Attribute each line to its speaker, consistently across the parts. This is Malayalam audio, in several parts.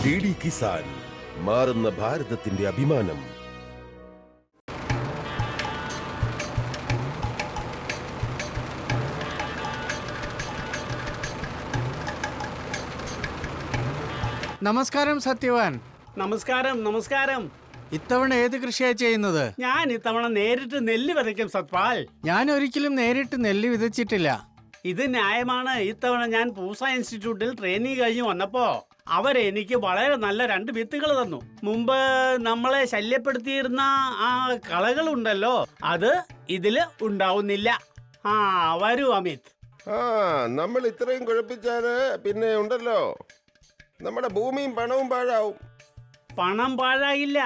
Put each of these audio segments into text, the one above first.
Speaker 1: DD കിസാൻ, മാറുന്ന ഭാരതത്തിന്റെ അഭിമാനം.
Speaker 2: നമസ്കാരം സത്യവാൻ.
Speaker 3: നമസ്കാരം. നമസ്കാരം.
Speaker 2: ഇത്തവണ ഏത് കൃഷിയാ ചെയ്യുന്നത്?
Speaker 3: ഞാൻ ഇത്തവണ നേരിട്ട് നെല്ല് വിതയ്ക്കും സത്പാൽ.
Speaker 2: ഞാൻ ഒരിക്കലും നേരിട്ട് നെല്ല് വിതച്ചിട്ടില്ല.
Speaker 3: ഇത് ന്യായമാണ്. ഇത്തവണ ഞാൻ പൂസ ഇൻസ്റ്റിറ്റ്യൂട്ടിൽ ട്രെയിനിങ് കഴിഞ്ഞ് വന്നപ്പോ അവരെനിക്ക് വളരെ നല്ല 2 വിത്തുകൾ തന്നു. മുമ്പ് നമ്മളെ ശല്യപ്പെടുത്തിയിരുന്ന ആ കളകളുണ്ടല്ലോ, അത് ഇതില് ഉണ്ടാവുന്നില്ല. വരൂ അമിത്.
Speaker 1: നമ്മൾ ഇത്രയും കുഴപ്പിച്ചാല് പിന്നെ ഉണ്ടല്ലോ, നമ്മുടെ ഭൂമിയും പണവും പാഴാവും.
Speaker 3: പണം പാഴാകില്ല.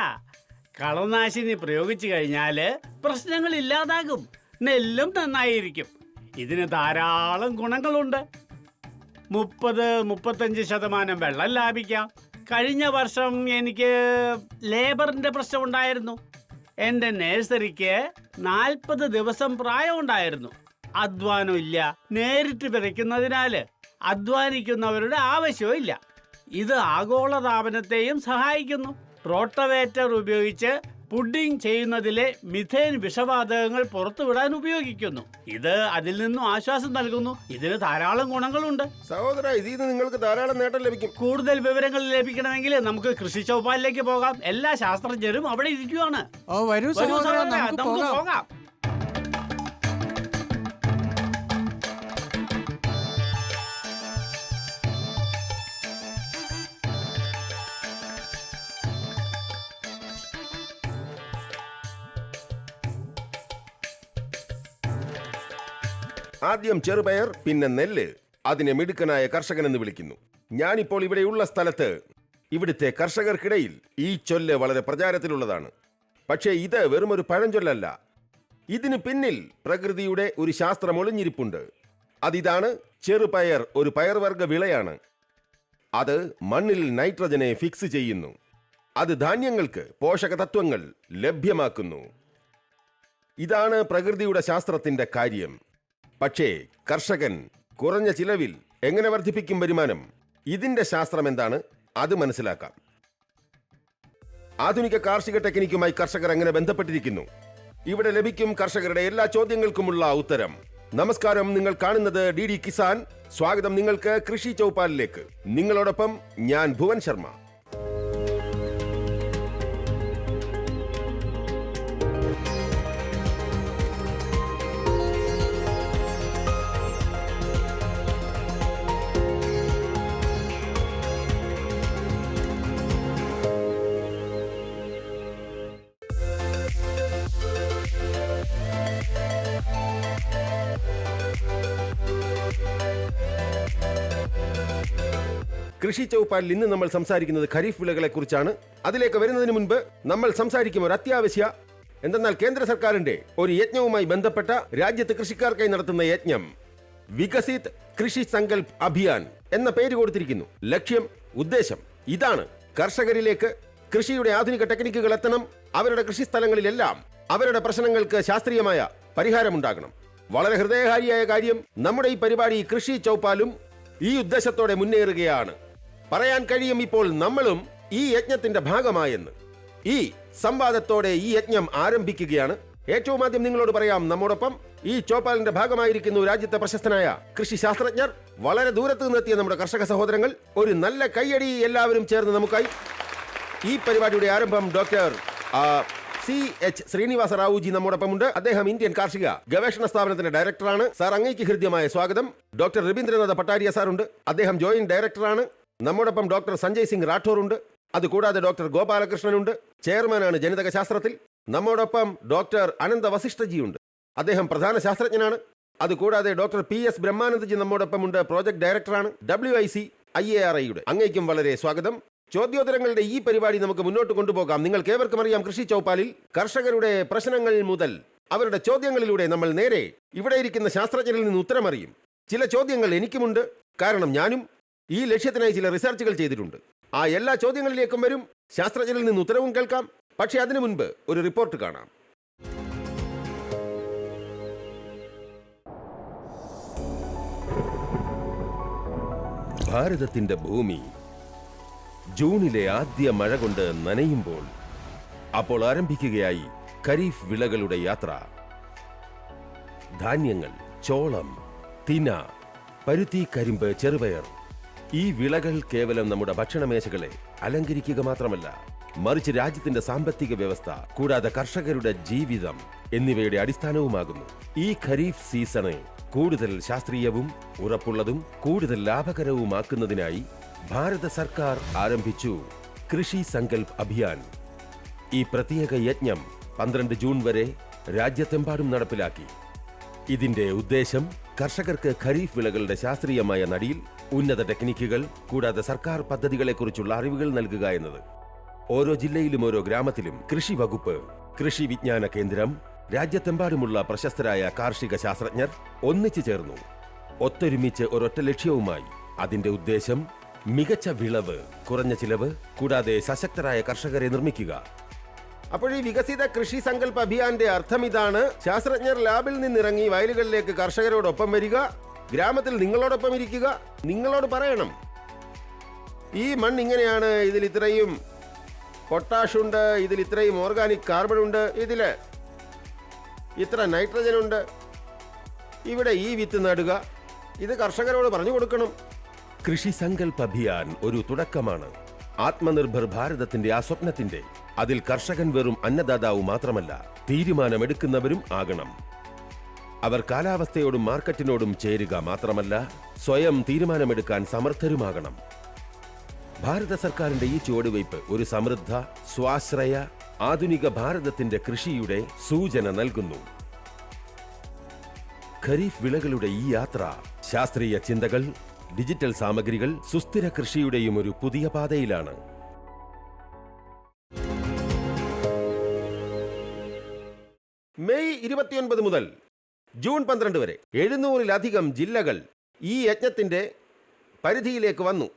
Speaker 3: കളനാശിനി പ്രയോഗിച്ചു കഴിഞ്ഞാല് പ്രശ്നങ്ങൾ ഇല്ലാതാകും. നെല്ലും നന്നായിരിക്കും. ഇതിന് ധാരാളം ഗുണങ്ങളുണ്ട്. 30-35% വെള്ളം ലാഭിക്കാം. കഴിഞ്ഞ വർഷം എനിക്ക് ലേബറിന്റെ പ്രശ്നം ഉണ്ടായിരുന്നു. എൻ്റെ നഴ്സറിക്ക് 40 ദിവസം പ്രായമുണ്ടായിരുന്നു. അധ്വാനം ഇല്ല. നേരിട്ട് വിതയ്ക്കുന്നതിനാല് അധ്വാനിക്കുന്നവരുടെ ആവശ്യവും ഇല്ല. ഇത് ആഗോളതാപനത്തെയും സഹായിക്കുന്നു. റോട്ടവേറ്റർ ഉപയോഗിച്ച് പുഡിംഗ് ചെയ്യുന്നതിലെ മിഥേൻ വിഷവാതകങ്ങൾ പുറത്തുവിടാൻ ഉപയോഗിക്കുന്നു. ഇത് അതിൽ നിന്നും ആശ്വാസം നൽകുന്നു. ഇതിന് ധാരാളം ഗുണങ്ങളുണ്ട്.
Speaker 1: സഹോദര, ഇതിൽ നിന്ന് നിങ്ങൾക്ക് ധാരാളം നേട്ടം ലഭിക്കും.
Speaker 3: കൂടുതൽ വിവരങ്ങൾ ലഭിക്കണമെങ്കിൽ നമുക്ക് കൃഷി ചൗപ്പാലിലേക്ക് പോകാം. എല്ലാ ശാസ്ത്രജ്ഞരും അവിടെ ഇരിക്കുവാണ്.
Speaker 2: വരൂ സഹോദരാ, നമുക്ക് പോകാം.
Speaker 1: ആദ്യം ചെറുപയർ, പിന്നെ നെല്ല്. അതിനെ മിടുക്കനായ കർഷകനെന്ന് വിളിക്കുന്നു. ഞാനിപ്പോൾ ഇവിടെയുള്ള സ്ഥലത്ത് ഇവിടുത്തെ കർഷകർക്കിടയിൽ ഈ ചൊല്ല് വളരെ പ്രചാരത്തിലുള്ളതാണ്. പക്ഷേ ഇത് വെറും ഒരു പഴഞ്ചൊല്ലല്ല. ഇതിന് പിന്നിൽ പ്രകൃതിയുടെ ഒരു ശാസ്ത്രം ഒളിഞ്ഞിരിപ്പുണ്ട്. അതിതാണ്, ചെറുപയർ ഒരു പയർവർഗ വിളയാണ്. അത് മണ്ണിൽ നൈട്രജനെ ഫിക്സ് ചെയ്യുന്നു. അത് ധാന്യങ്ങൾക്ക് പോഷക തത്വങ്ങൾ ലഭ്യമാക്കുന്നു. ഇതാണ് പ്രകൃതിയുടെ ശാസ്ത്രത്തിന്റെ കാര്യം. പക്ഷേ കർഷകൻ കുറഞ്ഞ ചിലവിൽ എങ്ങനെ വർദ്ധിപ്പിക്കും വരുമാനം? ഇതിന്റെ ശാസ്ത്രം എന്താണ്? അത് മനസ്സിലാക്കാം. ആധുനിക കാർഷിക ടെക്നിക്കുമായി കർഷകർ എങ്ങനെ ബന്ധപ്പെട്ടിരിക്കുന്നു? ഇവിടെ ലഭിക്കും കർഷകരുടെ എല്ലാ ചോദ്യങ്ങൾക്കുമുള്ള ഉത്തരം. നമസ്കാരം, നിങ്ങൾ കാണുന്നത് DD കിസാൻ. സ്വാഗതം നിങ്ങൾക്ക് കൃഷി ചൗപ്പാലിലേക്ക്. നിങ്ങളോടൊപ്പം ഞാൻ ഭുവൻ ശർമ്മ. കൃഷി ചൗപ്പാലിൽ ഇന്ന് നമ്മൾ സംസാരിക്കുന്നത് ഖരീഫ് വിളകളെ കുറിച്ചാണ്. അതിലേക്ക് വരുന്നതിന് മുൻപ് നമ്മൾ സംസാരിക്കും ഒരു അത്യാവശ്യ, എന്തെന്നാൽ കേന്ദ്ര സർക്കാരിന്റെ ഒരു യജ്ഞവുമായി ബന്ധപ്പെട്ട രാജ്യത്ത് കൃഷിക്കാർക്കായി നടത്തുന്ന യജ്ഞം വികസിത് കൃഷി സങ്കൽപ് അഭിയാൻ എന്ന പേര് കൊടുത്തിരിക്കുന്നു. ലക്ഷ്യം, ഉദ്ദേശം ഇതാണ്: കർഷകരിലേക്ക് കൃഷിയുടെ ആധുനിക ടെക്നിക്കുകൾ എത്തണം. അവരുടെ കൃഷിസ്ഥലങ്ങളിലെല്ലാം അവരുടെ പ്രശ്നങ്ങൾക്ക് ശാസ്ത്രീയമായ പരിഹാരമുണ്ടാകണം. വളരെ ഹൃദയഹാരിയായ കാര്യം, നമ്മുടെ ഈ പരിപാടി കൃഷി ചൗപ്പാലും ഈ ഉദ്ദേശത്തോടെ മുന്നേറുകയാണ്. പറയാൻ കഴിയും ഇപ്പോൾ നമ്മളും ഈ യജ്ഞത്തിന്റെ ഭാഗമായെന്ന്. ഈ സംവാദത്തോടെ ഈ യജ്ഞം ആരംഭിക്കുകയാണ്. ഏറ്റവും ആദ്യം നിങ്ങളോട് പറയാം, നമ്മോടൊപ്പം ഈ ചോപ്പാലിന്റെ ഭാഗമായിരിക്കുന്നു രാജ്യത്തെ പ്രശസ്തനായ കൃഷി ശാസ്ത്രജ്ഞർ, വളരെ ദൂരത്ത് നിന്നെത്തിയ നമ്മുടെ കർഷക സഹോദരങ്ങൾ. ഒരു നല്ല കൈയടി എല്ലാവരും ചേർന്ന് നമുക്കായി. ഈ പരിപാടിയുടെ ആരംഭം ഡോക്ടർ CH ശ്രീനിവാസ റാവുജി നമ്മോടൊപ്പമുണ്ട്. അദ്ദേഹം ഇന്ത്യൻ കാർഷിക ഗവേഷണ സ്ഥാപനത്തിന്റെ ഡയറക്ടറാണ്. സാർ, അങ്ങേക്ക് ഹൃദ്യമായ സ്വാഗതം. ഡോക്ടർ രവീന്ദ്രനാഥ പട്ടാരിയ സാറുണ്ട്. അദ്ദേഹം ജോയിന്റ് ഡയറക്ടറാണ്. നമ്മോടൊപ്പം ഡോക്ടർ സഞ്ജയ് സിംഗ് റാഠോർ ഉണ്ട്. അതുകൂടാതെ ഡോക്ടർ ഗോപാലകൃഷ്ണനുണ്ട്, ചെയർമാനാണ് ജനിതക ശാസ്ത്രത്തിൽ. നമ്മോടൊപ്പം ഡോക്ടർ അനന്ത വസിഷ്ഠജിയുണ്ട്. അദ്ദേഹം പ്രധാന ശാസ്ത്രജ്ഞനാണ്. അതുകൂടാതെ ഡോക്ടർ PS ബ്രഹ്മാനന്ദജി നമ്മോടൊപ്പമുണ്ട്, പ്രോജക്ട് ഡയറക്ടറാണ് WIC IARIയുടെ. അങ്ങേക്കും വളരെ സ്വാഗതം. ചോദ്യോത്തരങ്ങളുടെ ഈ പരിപാടി നമുക്ക് മുന്നോട്ട് കൊണ്ടുപോകാം. നിങ്ങൾക്ക് ഏവർക്കും അറിയാം, കൃഷി ചൗപ്പാലിൽ കർഷകരുടെ പ്രശ്നങ്ങൾ മുതൽ അവരുടെ ചോദ്യങ്ങളിലൂടെ നമ്മൾ നേരെ ഇവിടെ ഇരിക്കുന്ന ശാസ്ത്രജ്ഞരിൽ നിന്ന് ഉത്തരമറിയും. ചില ചോദ്യങ്ങൾ എനിക്കുമുണ്ട്, കാരണം ഞാനും ഈ ലക്ഷ്യത്തിനായി ചില റിസർച്ചുകൾ ചെയ്തിട്ടുണ്ട്. ആ എല്ലാ ചോദ്യങ്ങളിലേക്കും വരും. ശാസ്ത്രജ്ഞരിൽ നിന്ന് ഉത്തരവും കേൾക്കാം. പക്ഷേ അതിനു മുൻപ് ഒരു റിപ്പോർട്ട് കാണാം. ഭാരതത്തിന്റെ ഭൂമി ജൂണിലെ ആദ്യ മഴ കൊണ്ട് നനയുമ്പോൾ അപ്പോൾ ആരംഭിക്കുകയായി ഖരീഫ് വിളകളുടെ യാത്ര. ധാന്യങ്ങൾ, ചോളം, തിന, പരുത്തി, കരിമ്പ്, ചെറുപയർ ഈ വിളകൾ കേവലം നമ്മുടെ ഭക്ഷണമേശകളെ അലങ്കരിക്കുക മാത്രമല്ല, മറിച്ച് രാജ്യത്തിന്റെ സാമ്പത്തിക വ്യവസ്ഥ കൂടാതെ കർഷകരുടെ ജീവിതം എന്നിവയുടെ അടിസ്ഥാനവുമാകുന്നു. ഈ ഖരീഫ് സീസണെ കൂടുതൽ ശാസ്ത്രീയവും ഉറപ്പുള്ളതും കൂടുതൽ ലാഭകരവുമാക്കുന്നതിനായി ഭാരത സർക്കാർ ആരംഭിച്ചു കൃഷി സങ്കൽപ് അഭിയാൻ. ഈ പ്രത്യേക യജ്ഞം 12 ജൂൺ വരെ രാജ്യത്തെമ്പാടും നടപ്പിലാക്കി. ഇതിന്റെ ഉദ്ദേശം കർഷകർക്ക് ഖരീഫ് വിളകളുടെ ശാസ്ത്രീയമായ നടിയിൽ ഉന്നത ടെക്നിക്കുകൾ കൂടാതെ സർക്കാർ പദ്ധതികളെക്കുറിച്ചുള്ള അറിവുകൾ നൽകുക എന്നത്. ഓരോ ജില്ലയിലും ഓരോ ഗ്രാമത്തിലും കൃഷി വകുപ്പ്, കൃഷി വിജ്ഞാന കേന്ദ്രം, രാജ്യത്തെമ്പാടുമുള്ള പ്രശസ്തരായ കാർഷിക ശാസ്ത്രജ്ഞർ ഒന്നിച്ചു ചേർന്നു. ഒത്തൊരുമിച്ച് ഒരൊറ്റ ലക്ഷ്യവുമായി. അതിന്റെ ഉദ്ദേശം മികച്ച വിളവ്, കുറഞ്ഞ ചിലവ് കൂടാതെ സശക്തരായ കർഷകരെ നിർമ്മിക്കുക. അപ്പോൾ ഈ വികസിത കൃഷി സങ്കല്പ അഭിയാന്റെ അർത്ഥം ഇതാണ്: ശാസ്ത്രജ്ഞർ ലാബിൽ നിന്നിറങ്ങി വയലുകളിലേക്ക് കർഷകരോടൊപ്പം വരിക, ഗ്രാമത്തിൽ നിങ്ങളോടൊപ്പം ഇരിക്കുക, നിങ്ങളോട് പറയണം ഈ മണ്ണ് ഇങ്ങനെയാണ്, ഇതിൽ ഇത്രയും പൊട്ടാഷ് ഉണ്ട്, ഇതിൽ ഇത്രയും ഓർഗാനിക് കാർബൺ ഉണ്ട്, ഇതില് ഇത്ര നൈട്രജൻ ഉണ്ട്, ഇവിടെ ഈ വിത്ത് നടുക, ഇത് കർഷകരോട് പറഞ്ഞു കൊടുക്കണം. കൃഷി സങ്കല്പ് അഭിയാൻ ഒരു തുടക്കമാണ്. ആത്മനിർഭർ ഭാരതത്തിന്റെ ആ സ്വപ്നത്തിന്റെ. അതിൽ കർഷകൻ വെറും അന്നദാതാവ് മാത്രമല്ല, തീരുമാനമെടുക്കുന്നവരും ആകണം. അവർ കാലാവസ്ഥയോടും മാർക്കറ്റിനോടും ചേരുക മാത്രമല്ല, സ്വയം തീരുമാനമെടുക്കാൻ സമർത്ഥരുമാകണം. ഭാരത സർക്കാരിന്റെ ഈ ചുവടുവയ്പ് ഒരു സമൃദ്ധ, സ്വാശ്രയ, ആധുനിക ഭാരതത്തിന്റെ കൃഷിയുടെ സൂചന നൽകുന്നു. ഖരീഫ് വിളകളുടെ ഈ യാത്ര ശാസ്ത്രീയ ചിന്തകൾ, ഡിജിറ്റൽ സാമഗ്രികൾ, സുസ്ഥിര കൃഷിയുടെയും ഒരു പുതിയ പാതയിലാണ്. മെയ് 29 മുതൽ ജൂൺ 12 വരെ 700-ലധികം ജില്ലകൾ ഈ യജ്ഞത്തിന്റെ പരിധിയിലേക്ക് വന്നു.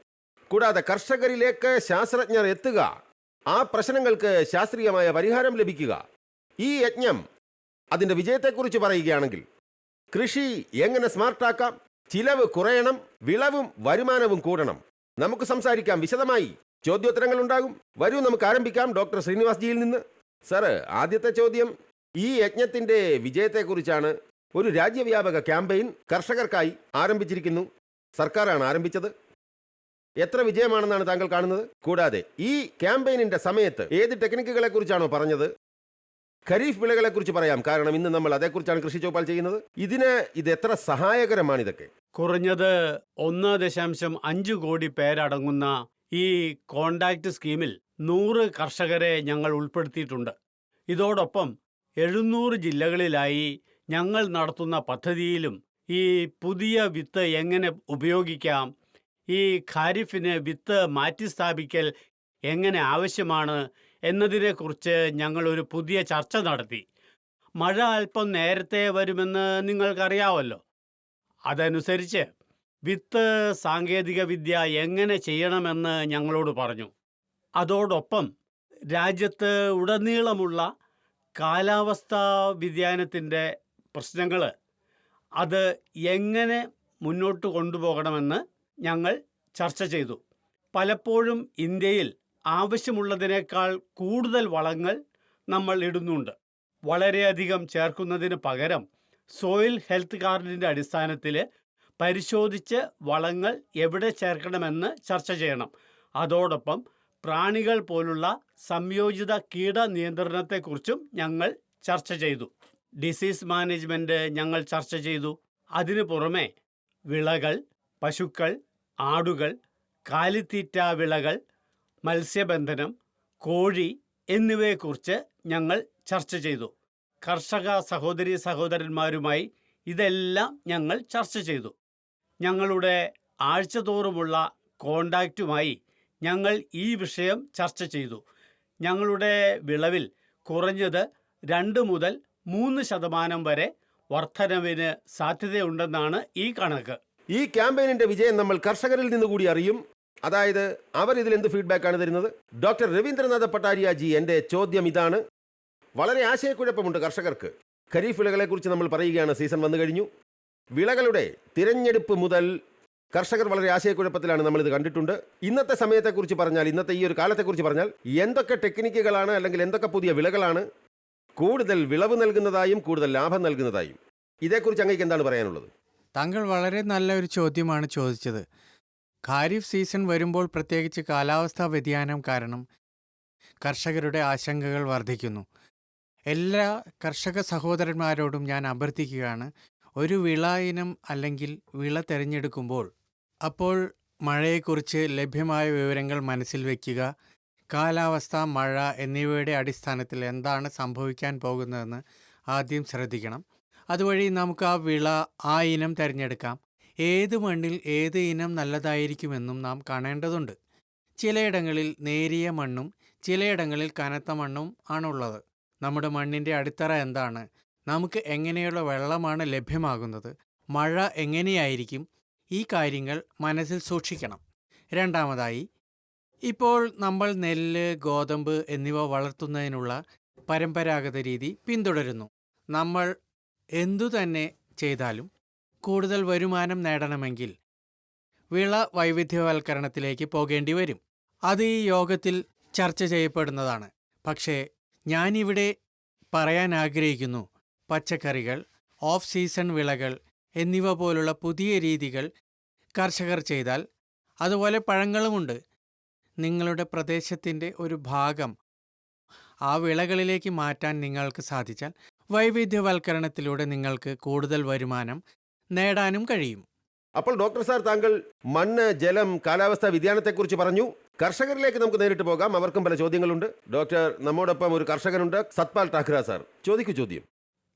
Speaker 1: കൂടാതെ കർഷകരിലേക്ക് ശാസ്ത്രജ്ഞർ എത്തുക, ആ പ്രശ്നങ്ങൾക്ക് ശാസ്ത്രീയമായ പരിഹാരം ലഭിക്കുക. ഈ യജ്ഞം അതിന്റെ വിജയത്തെക്കുറിച്ച് പറയുകയാണെങ്കിൽ, കൃഷി എങ്ങനെ സ്മാർട്ടാക്കാം, ചിലവ് കുറയണം, വിളവും വരുമാനവും കൂടണം. നമുക്ക് സംസാരിക്കാം വിശദമായി. ചോദ്യോത്തരങ്ങൾ ഉണ്ടാകും. വരൂ നമുക്ക് ആരംഭിക്കാം ഡോക്ടർ ശ്രീനിവാസ് ജിയിൽ നിന്ന്. സാറ്, ആദ്യത്തെ ചോദ്യം ഈ യജ്ഞത്തിന്റെ വിജയത്തെക്കുറിച്ചാണ്. ഒരു രാജ്യവ്യാപക ക്യാമ്പയിൻ കർഷകർക്കായി ആരംഭിച്ചിരിക്കുന്നു. സർക്കാരാണ് ആരംഭിച്ചത്. എത്ര വിജയമാണെന്നാണ് താങ്കൾ കാണുന്നത്? കൂടാതെ ഈ ക്യാമ്പയിനിന്റെ സമയത്ത് ഏത് ടെക്നിക്കുകളെ കുറിച്ചാണോ പറഞ്ഞത്? ഖരീഫ് വിളകളെ കുറിച്ച് പറയാം, കാരണം ഇന്ന് നമ്മൾ അതേക്കുറിച്ചാണ് കൃഷി ചോപ്പാൽ ചെയ്യുന്നത്. ഇത് എത്ര സഹായകരമാണ് ഇതൊക്കെ?
Speaker 3: കുറഞ്ഞത് 1.5 കോടി പേരടങ്ങുന്ന ഈ കോണ്ടാക്ട് സ്കീമിൽ 100 കർഷകരെ ഞങ്ങൾ ഉൾപ്പെടുത്തിയിട്ടുണ്ട്. ഇതോടൊപ്പം 700 ജില്ലകളിലായി ഞങ്ങൾ നടത്തുന്ന പദ്ധതിയിലും ഈ പുതിയ വിത്ത് എങ്ങനെ ഉപയോഗിക്കാം, ഈ ഖാരിഫിന് വിത്ത് മാറ്റിസ്ഥാപിക്കൽ എങ്ങനെ ആവശ്യമാണ് എന്നതിനെക്കുറിച്ച് ഞങ്ങൾ ഒരു പുതിയ ചർച്ച നടത്തി. മഴ അല്പം നേരത്തെ വരുമെന്ന് നിങ്ങൾക്കറിയാമല്ലോ. അതനുസരിച്ച് വിത്ത് സാങ്കേതിക വിദ്യ എങ്ങനെ ചെയ്യണമെന്ന് ഞങ്ങളോട് പറഞ്ഞു. അതോടൊപ്പം രാജ്യത്ത് ഉടനീളമുള്ള കാലാവസ്ഥാ വ്യതിയാനത്തിൻ്റെ പ്രശ്നങ്ങൾ അത് എങ്ങനെ മുന്നോട്ട് കൊണ്ടുപോകണമെന്ന് ഞങ്ങൾ ചർച്ച ചെയ്തു. പലപ്പോഴും ഇന്ത്യയിൽ ആവശ്യമുള്ളതിനേക്കാൾ കൂടുതൽ വളങ്ങൾ നമ്മൾ ഇടുന്നുണ്ട്. വളരെയധികം ചേർക്കുന്നതിന് പകരം സോയിൽ ഹെൽത്ത് കാർഡിൻ്റെ അടിസ്ഥാനത്തിൽ പരിശോധിച്ച് വളങ്ങൾ എവിടെ ചേർക്കണമെന്ന് ചർച്ച ചെയ്യണം. അതോടൊപ്പം പ്രാണികൾ പോലുള്ള സംയോജിത കീട നിയന്ത്രണത്തെക്കുറിച്ചും ഞങ്ങൾ ചർച്ച ചെയ്തു. ഡിസീസ് മാനേജ്മെൻറ്റ് ഞങ്ങൾ ചർച്ച ചെയ്തു. അതിനു പുറമെ വിളകൾ, പശുക്കൾ, ആടുകൾ, കാലിത്തീറ്റ വിളകൾ, മത്സ്യബന്ധനം, കോഴി എന്നിവയെക്കുറിച്ച് ഞങ്ങൾ ചർച്ച ചെയ്തു. കർഷക സഹോദരീ സഹോദരന്മാരുമായി ഇതെല്ലാം ഞങ്ങൾ ചർച്ച ചെയ്തു. ഞങ്ങളുടെ ആഴ്ചതോറുമുള്ള കോണ്ടാക്റ്റുമായി ഞങ്ങൾ ഈ വിഷയം ചർച്ച ചെയ്തു. ഞങ്ങളുടെ വിളവിൽ കുറഞ്ഞത് 2 മുതൽ 3% വരെ വർധനവിന് സാധ്യതയുണ്ടെന്നാണ് ഈ കണക്ക്.
Speaker 1: ഈ ക്യാമ്പയിനിന്റെ വിജയം നമ്മൾ കർഷകരിൽ നിന്ന് കൂടി അറിയും. അതായത് അവർ ഇതിൽ എന്ത് ഫീഡ്ബാക്കാണ് തരുന്നത്? ഡോക്ടർ രവീന്ദ്രനാഥ പട്ടാരിയ ജി, എൻ്റെ ചോദ്യം ഇതാണ്. വളരെ ആശയക്കുഴപ്പമുണ്ട് കർഷകർക്ക്. ഖരീഫ് വിളകളെക്കുറിച്ച് നമ്മൾ പറയുകയാണ്. സീസൺ വന്നു കഴിഞ്ഞു. വിളകളുടെ തിരഞ്ഞെടുപ്പ് മുതൽ കർഷകർ വളരെ ആശയക്കുഴപ്പത്തിലാണ്, നമ്മൾ ഇത് കണ്ടിട്ടുണ്ട്. ഇന്നത്തെ സമയത്തെക്കുറിച്ച് പറഞ്ഞാൽ, ഇന്നത്തെ ഈ ഒരു കാലത്തെക്കുറിച്ച് പറഞ്ഞാൽ, എന്തൊക്കെ ടെക്നിക്കുകളാണ് അല്ലെങ്കിൽ എന്തൊക്കെ പുതിയ വിളകളാണ് കൂടുതൽ വിളവ് നൽകുന്നതായും കൂടുതൽ ലാഭം നൽകുന്നതായും, ഇതേക്കുറിച്ച് അങ്ങേക്ക് എന്താണ് പറയാനുള്ളത്?
Speaker 2: താങ്കൾ വളരെ നല്ല ഒരു ചോദ്യമാണ് ചോദിച്ചത്. ഖാരിഫ് സീസൺ വരുമ്പോൾ പ്രത്യേകിച്ച് കാലാവസ്ഥാ വ്യതിയാനം കാരണം കർഷകരുടെ ആശങ്കകൾ വർദ്ധിക്കുന്നു. എല്ലാ കർഷക സഹോദരന്മാരോടും ഞാൻ അഭ്യർത്ഥിക്കുകയാണ്, ഒരു വിള ഇനം അല്ലെങ്കിൽ വിള തിരഞ്ഞെടുക്കുമ്പോൾ അപ്പോൾ മഴയെക്കുറിച്ച് ലഭ്യമായ വിവരങ്ങൾ മനസ്സിൽ വയ്ക്കുക. കാലാവസ്ഥ, മഴ എന്നിവയുടെ അടിസ്ഥാനത്തിൽ എന്താണ് സംഭവിക്കാൻ പോകുന്നതെന്ന് ആദ്യം ശ്രദ്ധിക്കണം. അതുവഴി നമുക്ക് ആ വിള, ആ ഇനം തിരഞ്ഞെടുക്കാം. ഏത് മണ്ണിൽ ഏത് ഇനം നല്ലതായിരിക്കുമെന്നും നാം കാണേണ്ടതുണ്ട്. ചിലയിടങ്ങളിൽ നേരിയ മണ്ണും ചിലയിടങ്ങളിൽ കനത്ത മണ്ണും ആണുള്ളത്. നമ്മുടെ മണ്ണിൻ്റെ അടിത്തറ എന്താണ്, നമുക്ക് എങ്ങനെയുള്ള വെള്ളമാണ് ലഭ്യമാകുന്നത്, മഴ എങ്ങനെയായിരിക്കും, ഈ കാര്യങ്ങൾ മനസ്സിൽ സൂക്ഷിക്കണം. രണ്ടാമതായി, ഇപ്പോൾ നമ്മൾ നെല്ല്, ഗോതമ്പ് എന്നിവ വളർത്തുന്നതിനുള്ള പരമ്പരാഗത രീതി പിന്തുടരുന്നു. നമ്മൾ എന്തു തന്നെ ചെയ്താലും കൂടുതൽ വരുമാനം നേടണമെങ്കിൽ വിള വൈവിധ്യവൽക്കരണത്തിലേക്ക് പോകേണ്ടി വരും. അത് ഈ യോഗത്തിൽ ചർച്ച ചെയ്യപ്പെടുന്നതാണ്. പക്ഷേ ഞാനിവിടെ പറയാൻ ആഗ്രഹിക്കുന്നു, പച്ചക്കറികൾ, ഓഫ് സീസൺ വിളകൾ എന്നിവ പോലുള്ള പുതിയ രീതികൾ കർഷകർ ചെയ്താൽ, അതുപോലെ പഴങ്ങളുമുണ്ട്, നിങ്ങളുടെ പ്രദേശത്തിൻ്റെ ഒരു ഭാഗം ആ വിളകളിലേക്ക് മാറ്റാൻ നിങ്ങൾക്ക് സാധിച്ചാൽ വൈവിധ്യവൽക്കരണത്തിലൂടെ നിങ്ങൾക്ക് കൂടുതൽ വരുമാനം നേടാനും കഴിയും.
Speaker 1: അപ്പോൾ ഡോക്ടർ സാർ, താങ്കൾ മണ്ണ്, ജലം, കാലാവസ്ഥാ വ്യതിയാനത്തെക്കുറിച്ച് പറഞ്ഞു. കർഷകരിലേക്ക് നമുക്ക് നേരിട്ട് പോകാം, അവർക്കും പല ചോദ്യങ്ങളുണ്ട്. ഡോക്ടർ, നമ്മോടൊപ്പം ഒരു കർഷകനുണ്ട്, സത്പാൽ ഠാക്ര സാർ. ചോദിക്കൂ ചോദ്യം.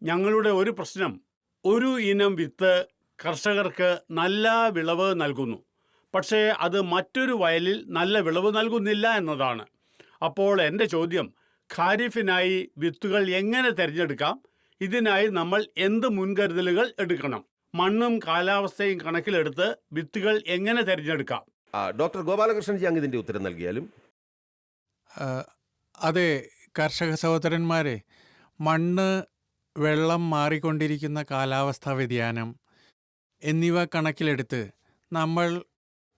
Speaker 3: ഞങ്ങളുടെ ഒരു പ്രശ്നം, ഒരു ഇനം വിത്ത് കർഷകർക്ക് നല്ല വിളവ് നൽകുന്നു, പക്ഷേ അത് മറ്റൊരു വയലിൽ നല്ല വിളവ് നൽകുന്നില്ല എന്നതാണ്. അപ്പോൾ എൻ്റെ ചോദ്യം, ഖാരിഫിനായി വിത്തുകൾ എങ്ങനെ തിരഞ്ഞെടുക്കാം? ഇതിനായി നമ്മൾ എന്ത് മുൻകരുതലുകൾ എടുക്കണം? മണ്ണും കാലാവസ്ഥയും കണക്കിലെടുത്ത് വിത്തുകൾ എങ്ങനെ തിരഞ്ഞെടുക്കാം?
Speaker 1: ഡോക്ടർ ഗോപാലകൃഷ്ണൻജി അങ്ങ് ഇതിൻ്റെ ഉത്തരം നൽകിയാലും.
Speaker 2: അതെ കർഷക സഹോദരന്മാരെ, മണ്ണ്, വെള്ളം, മാറിക്കൊണ്ടിരിക്കുന്ന കാലാവസ്ഥാ വ്യതിയാനം എന്നിവ കണക്കിലെടുത്ത് നമ്മൾ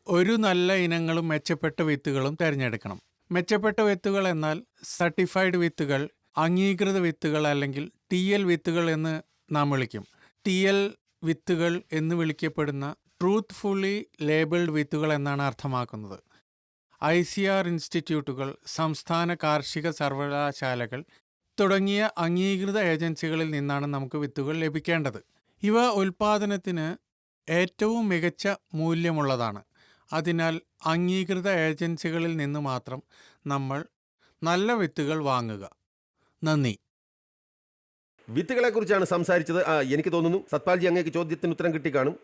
Speaker 2: ഒരു നല്ല ഇനങ്ങളും മെച്ചപ്പെട്ട വിത്തുകളും തിരഞ്ഞെടുക്കണം. മെച്ചപ്പെട്ട വിത്തുകൾ എന്നാൽ സർട്ടിഫൈഡ് വിത്തുകൾ, അംഗീകൃത വിത്തുകൾ അല്ലെങ്കിൽ TL വിത്തുകൾ എന്ന് നാം വിളിക്കും. TL വിത്തുകൾ എന്ന് വിളിക്കപ്പെടുന്ന ട്രൂത്ത്ഫുള്ളി ലേബിൾഡ് വിത്തുകൾ എന്നാണ് അർത്ഥമാക്കുന്നത്. ICR ഇൻസ്റ്റിറ്റ്യൂട്ടുകൾ, സംസ്ഥാന കാർഷിക സർവകലാശാലകൾ തുടങ്ങിയ അംഗീകൃത ഏജൻസികളിൽ നിന്നാണ് നമുക്ക് വിത്തുകൾ ലഭിക്കേണ്ടത്. ഇവ ഉൽപ്പാദനത്തിന് ഏറ്റവും മികച്ച മൂല്യമുള്ളതാണ്. അതിനാൽ അംഗീകൃത ഏജൻസികളിൽ നിന്ന് മാത്രം നമ്മൾ നല്ല വിത്തുകൾ വാങ്ങുക. നന്ദി.
Speaker 1: വിത്തുകളെക്കുറിച്ചാണ് സംസാരിച്ചത്. എനിക്ക് തോന്നുന്നു സത്പാൽജി അങ്ങേക്ക് ചോദ്യത്തിന് ഉത്തരം കിട്ടിക്കാണും.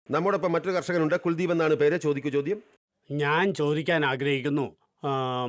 Speaker 1: നമ്മോടൊപ്പം മറ്റൊരു കർഷകനുണ്ട്, കുൽദീപ് എന്നാണ് പേര്. ചോദിക്കൂ ചോദ്യം.
Speaker 3: ഞാൻ ചോദിക്കാൻ ആഗ്രഹിക്കുന്നു,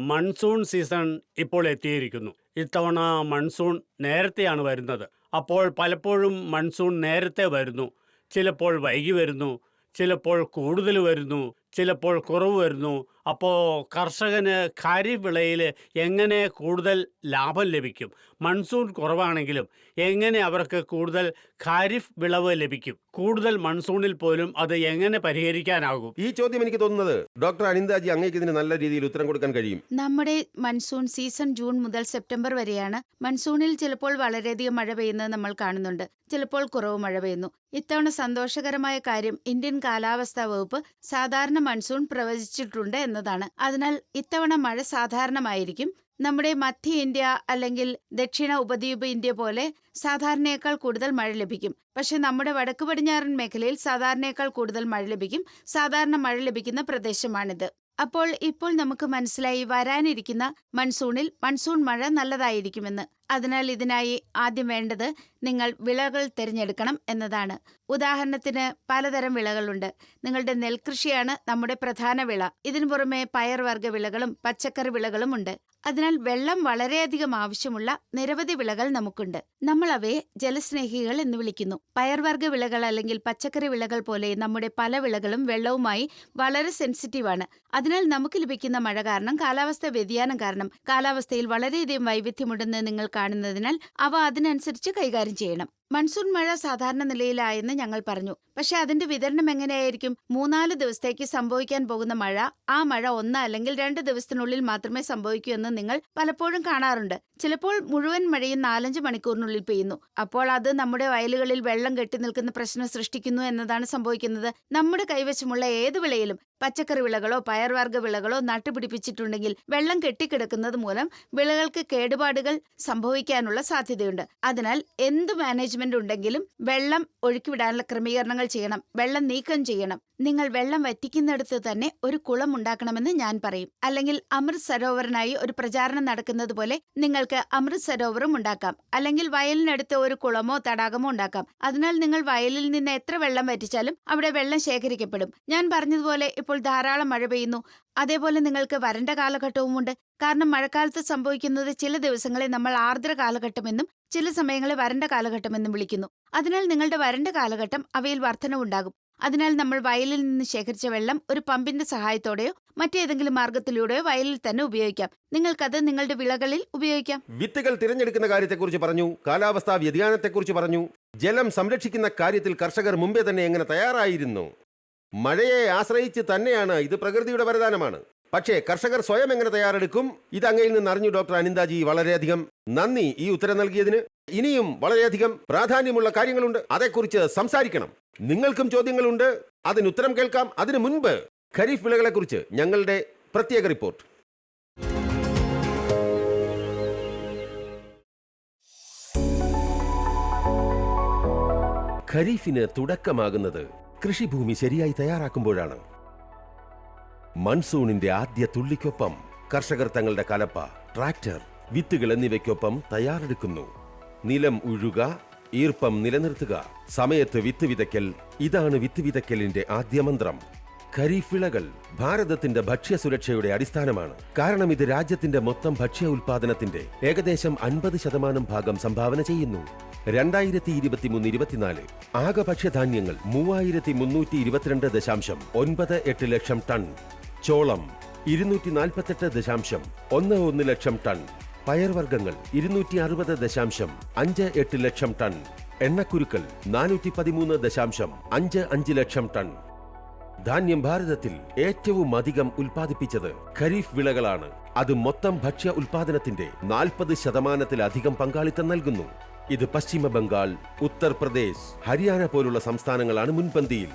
Speaker 3: മൺസൂൺ സീസൺ ഇപ്പോൾ എത്തിയിരിക്കുന്നു. ഇത്തവണ മൺസൂൺ നേരത്തെയാണ് വരുന്നത്. അപ്പോൾ പലപ്പോഴും മൺസൂൺ നേരത്തെ വരുന്നു, ചിലപ്പോൾ വൈകി വരുന്നു, ചിലപ്പോൾ കൂടുതൽ വരുന്നു, ചിലപ്പോൾ കുറവ് വരുന്നു. അപ്പോൾ കർഷകന് ഖാരിഫ് വിളയിൽ എങ്ങനെ കൂടുതൽ ലാഭം ലഭിക്കും? മൺസൂൺ കുറവാണെങ്കിലും എങ്ങനെ അവർക്ക് കൂടുതൽ ഖാരിഫ് വിളവ് ലഭിക്കും? കൂടുതൽ മൺസൂണിൽ പോലും അത് എങ്ങനെ പരിഹരിക്കാനാകും?
Speaker 1: ഈ ചോദ്യം എനിക്ക് തോന്നുന്നത് ഡോക്ടർ അനിന്ദാജി അങ്ങേക്ക് ഇതിന് നല്ല രീതിയിൽ ഉത്തരം കൊടുക്കാൻ കഴിയും.
Speaker 4: നമ്മുടെ മൺസൂൺ സീസൺ ജൂൺ മുതൽ സെപ്റ്റംബർ വരെയാണ്. മൺസൂണിൽ ചിലപ്പോൾ വളരെയധികം മഴ പെയ്യുന്നത് നമ്മൾ കാണുന്നുണ്ട്, ചിലപ്പോൾ കുറവ് മഴ പെയ്യുന്നു. ഇത്തവണ സന്തോഷകരമായ കാര്യം, ഇന്ത്യൻ കാലാവസ്ഥാ വകുപ്പ് സാധാരണ മൺസൂൺ പ്രവചിച്ചിട്ടുണ്ട് എന്നതാണ്. അതിനാൽ ഇത്തവണ മഴ സാധാരണമായിരിക്കും. നമ്മുടെ മധ്യ ഇന്ത്യ അല്ലെങ്കിൽ ദക്ഷിണ ഉപദ്വീപ് ഇന്ത്യ പോലെ സാധാരണയേക്കാൾ കൂടുതൽ മഴ ലഭിക്കും. പക്ഷെ നമ്മുടെ വടക്ക് പടിഞ്ഞാറൻ മേഖലയിൽ സാധാരണയേക്കാൾ കൂടുതൽ മഴ ലഭിക്കും. സാധാരണ മഴ ലഭിക്കുന്ന പ്രദേശമാണിത്. ഇപ്പോൾ നമുക്ക് മനസ്സിലായി വരാനിരിക്കുന്ന മൺസൂൺ മഴ നല്ലതായിരിക്കുമെന്ന്. അതിനാൽ ഇതിനായി ആദ്യം വേണ്ടത് നിങ്ങൾ വിളകൾ തിരഞ്ഞെടുക്കണം എന്നതാണ്. ഉദാഹരണത്തിന് പലതരം വിളകളുണ്ട്. നിങ്ങളുടെ നെൽകൃഷിയാണ് നമ്മുടെ പ്രധാന വിള. ഇതിനു പുറമെ പയർവർഗ്ഗ വിളകളും പച്ചക്കറി വിളകളും ഉണ്ട്. അതിനാൽ വെള്ളം വളരെയധികം ആവശ്യമുള്ള നിരവധി വിളകൾ നമുക്കുണ്ട്. നമ്മൾ അവയെ ജലസ്നേഹികൾ എന്ന് വിളിക്കുന്നു. പയർവർഗ്ഗ വിളകൾ അല്ലെങ്കിൽ പച്ചക്കറി വിളകൾ പോലെ നമ്മുടെ പല വിളകളും വെള്ളവുമായി വളരെ സെൻസിറ്റീവാണ്. അതിനാൽ നമുക്ക് ലഭിക്കുന്ന മഴ കാരണം, കാലാവസ്ഥാ വ്യതിയാനം കാരണം കാലാവസ്ഥയിൽ വളരെയധികം വൈവിധ്യമുണ്ടെന്ന് നിങ്ങൾ കാണുന്നതിനാൽ അവ അതിനനുസരിച്ച് കൈകാര്യം ചെയ്യണം. മൺസൂൺ മഴ സാധാരണ നിലയിലായെന്ന് ഞങ്ങൾ പറഞ്ഞു. പക്ഷെ അതിന്റെ വിതരണം എങ്ങനെയായിരിക്കും? 3-4 ദിവസത്തേക്ക് സംഭവിക്കാൻ പോകുന്ന മഴ, ആ മഴ 1 അല്ലെങ്കിൽ 2 ദിവസത്തിനുള്ളിൽ മാത്രമേ സംഭവിക്കൂ എന്ന് നിങ്ങൾ പലപ്പോഴും കാണാറുണ്ട്. ചിലപ്പോൾ മുഴുവൻ മഴയും 4-5 മണിക്കൂറിനുള്ളിൽ പെയ്യുന്നു. അപ്പോൾ അത് നമ്മുടെ വയലുകളിൽ വെള്ളം കെട്ടി നിൽക്കുന്ന പ്രശ്നം സൃഷ്ടിക്കുന്നു എന്നതാണ് സംഭവിക്കുന്നത്. നമ്മുടെ കൈവശമുള്ള ഏത് വിളയിലും, പച്ചക്കറി വിളകളോ പയർവർഗ്ഗ വിളകളോ നട്ടുപിടിപ്പിച്ചിട്ടുണ്ടെങ്കിൽ വെള്ളം കെട്ടിക്കിടക്കുന്നത് മൂലം വിളകൾക്ക് കേടുപാടുകൾ സംഭവിക്കാനുള്ള സാധ്യതയുണ്ട്. അതിനാൽ എന്ത് മാനേജ്മെന്റ് ഉണ്ടെങ്കിലും വെള്ളം ഒഴുക്കിവിടാനുള്ള ക്രമീകരണങ്ങൾ ചെയ്യണം, വെള്ളം നീക്കം ചെയ്യണം. നിങ്ങൾ വെള്ളം വറ്റിക്കുന്നിടത്ത് തന്നെ ഒരു കുളം ഉണ്ടാക്കണമെന്ന് ഞാൻ പറയും. അല്ലെങ്കിൽ അമൃത് സരോവറിനായി ഒരു പ്രചാരണം നടക്കുന്നത് പോലെ നിങ്ങൾക്ക് അമൃത് സരോവറും ഉണ്ടാക്കാം. അല്ലെങ്കിൽ വയലിനടുത്ത് ഒരു കുളമോ തടാകമോ ഉണ്ടാക്കാം. അതിനാൽ നിങ്ങൾ വയലിൽ നിന്ന് എത്ര വെള്ളം വറ്റിച്ചാലും അവിടെ വെള്ളം ശേഖരിക്കപ്പെടും. ഞാൻ പറഞ്ഞതുപോലെ ഇപ്പോൾ ധാരാളം മഴ പെയ്യുന്നു. അതേപോലെ നിങ്ങൾക്ക് വരണ്ട കാലഘട്ടവുമുണ്ട്. കാരണം മഴക്കാലത്ത് സംഭവിക്കുന്നത് ചില ദിവസങ്ങളെ നമ്മൾ ആർദ്ര കാലഘട്ടമെന്നും ചില സമയങ്ങളെ വരണ്ട കാലഘട്ടമെന്നും വിളിക്കുന്നു. അതിനാൽ നിങ്ങളുടെ വരണ്ട കാലഘട്ടം അവയിൽ വർധനവുണ്ടാകും. അതിനാൽ നമ്മൾ വയലിൽ നിന്ന് ശേഖരിച്ച വെള്ളം ഒരു പമ്പിന്റെ സഹായത്തോടെയോ മറ്റേതെങ്കിലും മാർഗത്തിലൂടെയോ വയലിൽ തന്നെ ഉപയോഗിക്കാം. നിങ്ങൾക്കത് നിങ്ങളുടെ വിളകളിൽ ഉപയോഗിക്കാം.
Speaker 1: വിത്തുകൾ തിരഞ്ഞെടുക്കുന്ന കാര്യത്തെക്കുറിച്ച് പറഞ്ഞു, കാലാവസ്ഥാ വ്യതിയാനത്തെക്കുറിച്ച് പറഞ്ഞു. ജലം സംരക്ഷിക്കുന്ന കാര്യത്തിൽ കർഷകർ മുമ്പേ തന്നെ എങ്ങനെ തയ്യാറായിരുന്നു? മഴയെ ആശ്രയിച്ച് തന്നെയാണ്, ഇത് പ്രകൃതിയുടെ വരദാനമാണ്. പക്ഷേ കർഷകർ സ്വയം എങ്ങനെ തയ്യാറെടുക്കും? ഇത് അങ്ങയിൽ നിന്ന് അറിഞ്ഞു ഡോക്ടർ അനിന്ദാജി. വളരെയധികം നന്ദി ഈ ഉത്തരം നൽകിയതിന്. ഇനിയും വളരെയധികം പ്രാധാന്യമുള്ള കാര്യങ്ങളുണ്ട്, അതേക്കുറിച്ച് സംസാരിക്കണം. നിങ്ങൾക്കും ചോദ്യങ്ങളുണ്ട്, അതിന് ഉത്തരം കേൾക്കാം. അതിനു മുൻപ് ഖരീഫ് വിളകളെക്കുറിച്ച് ഞങ്ങളുടെ പ്രത്യേക റിപ്പോർട്ട്. ഖരീഫിന് തുടക്കമാകുന്നത് കൃഷിഭൂമി ശരിയായി തയ്യാറാക്കുമ്പോഴാണ്. മൺസൂണിന്റെ ആദ്യ തുള്ളിക്കൊപ്പം കർഷകർ തങ്ങളുടെ കലപ്പ, ട്രാക്ടർ, വിത്തുകൾ എന്നിവയ്ക്കൊപ്പം തയ്യാറെടുക്കുന്നു. നിലം ഉഴുക, ഈർപ്പം നിലനിർത്തുക, സമയത്ത് വിത്ത് വിതയ്ക്കൽ. ഇതാണ് വിത്ത് വിതയ്ക്കലിന്റെ ആദ്യ മന്ത്രം. ഖരീഫ് വിളകൾ ഭാരതത്തിന്റെ ഭക്ഷ്യസുരക്ഷയുടെ അടിസ്ഥാനമാണ്. കാരണം ഇത് രാജ്യത്തിന്റെ മൊത്തം ഭക്ഷ്യ ഉൽപാദനത്തിന്റെ ഏകദേശം 50% ഭാഗം സംഭാവന ചെയ്യുന്നു. 2023-24 ആകെ ഭക്ഷ്യധാന്യങ്ങൾ 3322.98 ലക്ഷം ടൺ, ചോളം 248.11 ലക്ഷം ടൺ, പയർവർഗ്ഗങ്ങൾ 260.58 ലക്ഷം ടൺ, എണ്ണക്കുരുക്കൾ 413.55 ലക്ഷം ടൺ. ധാന്യം ഭാരതത്തിൽ ഏറ്റവും അധികം ഉൽപ്പാദിപ്പിച്ചത് ഖരീഫ് വിളകളാണ്. അത് മൊത്തം ഭക്ഷ്യ ഉൽപാദനത്തിന്റെ 40%-ലധികം പങ്കാളിത്തം നൽകുന്നു. ഇത് പശ്ചിമ ബംഗാൾ, ഉത്തർപ്രദേശ്, ഹരിയാന പോലുള്ള സംസ്ഥാനങ്ങളാണ് മുൻപന്തിയിൽ.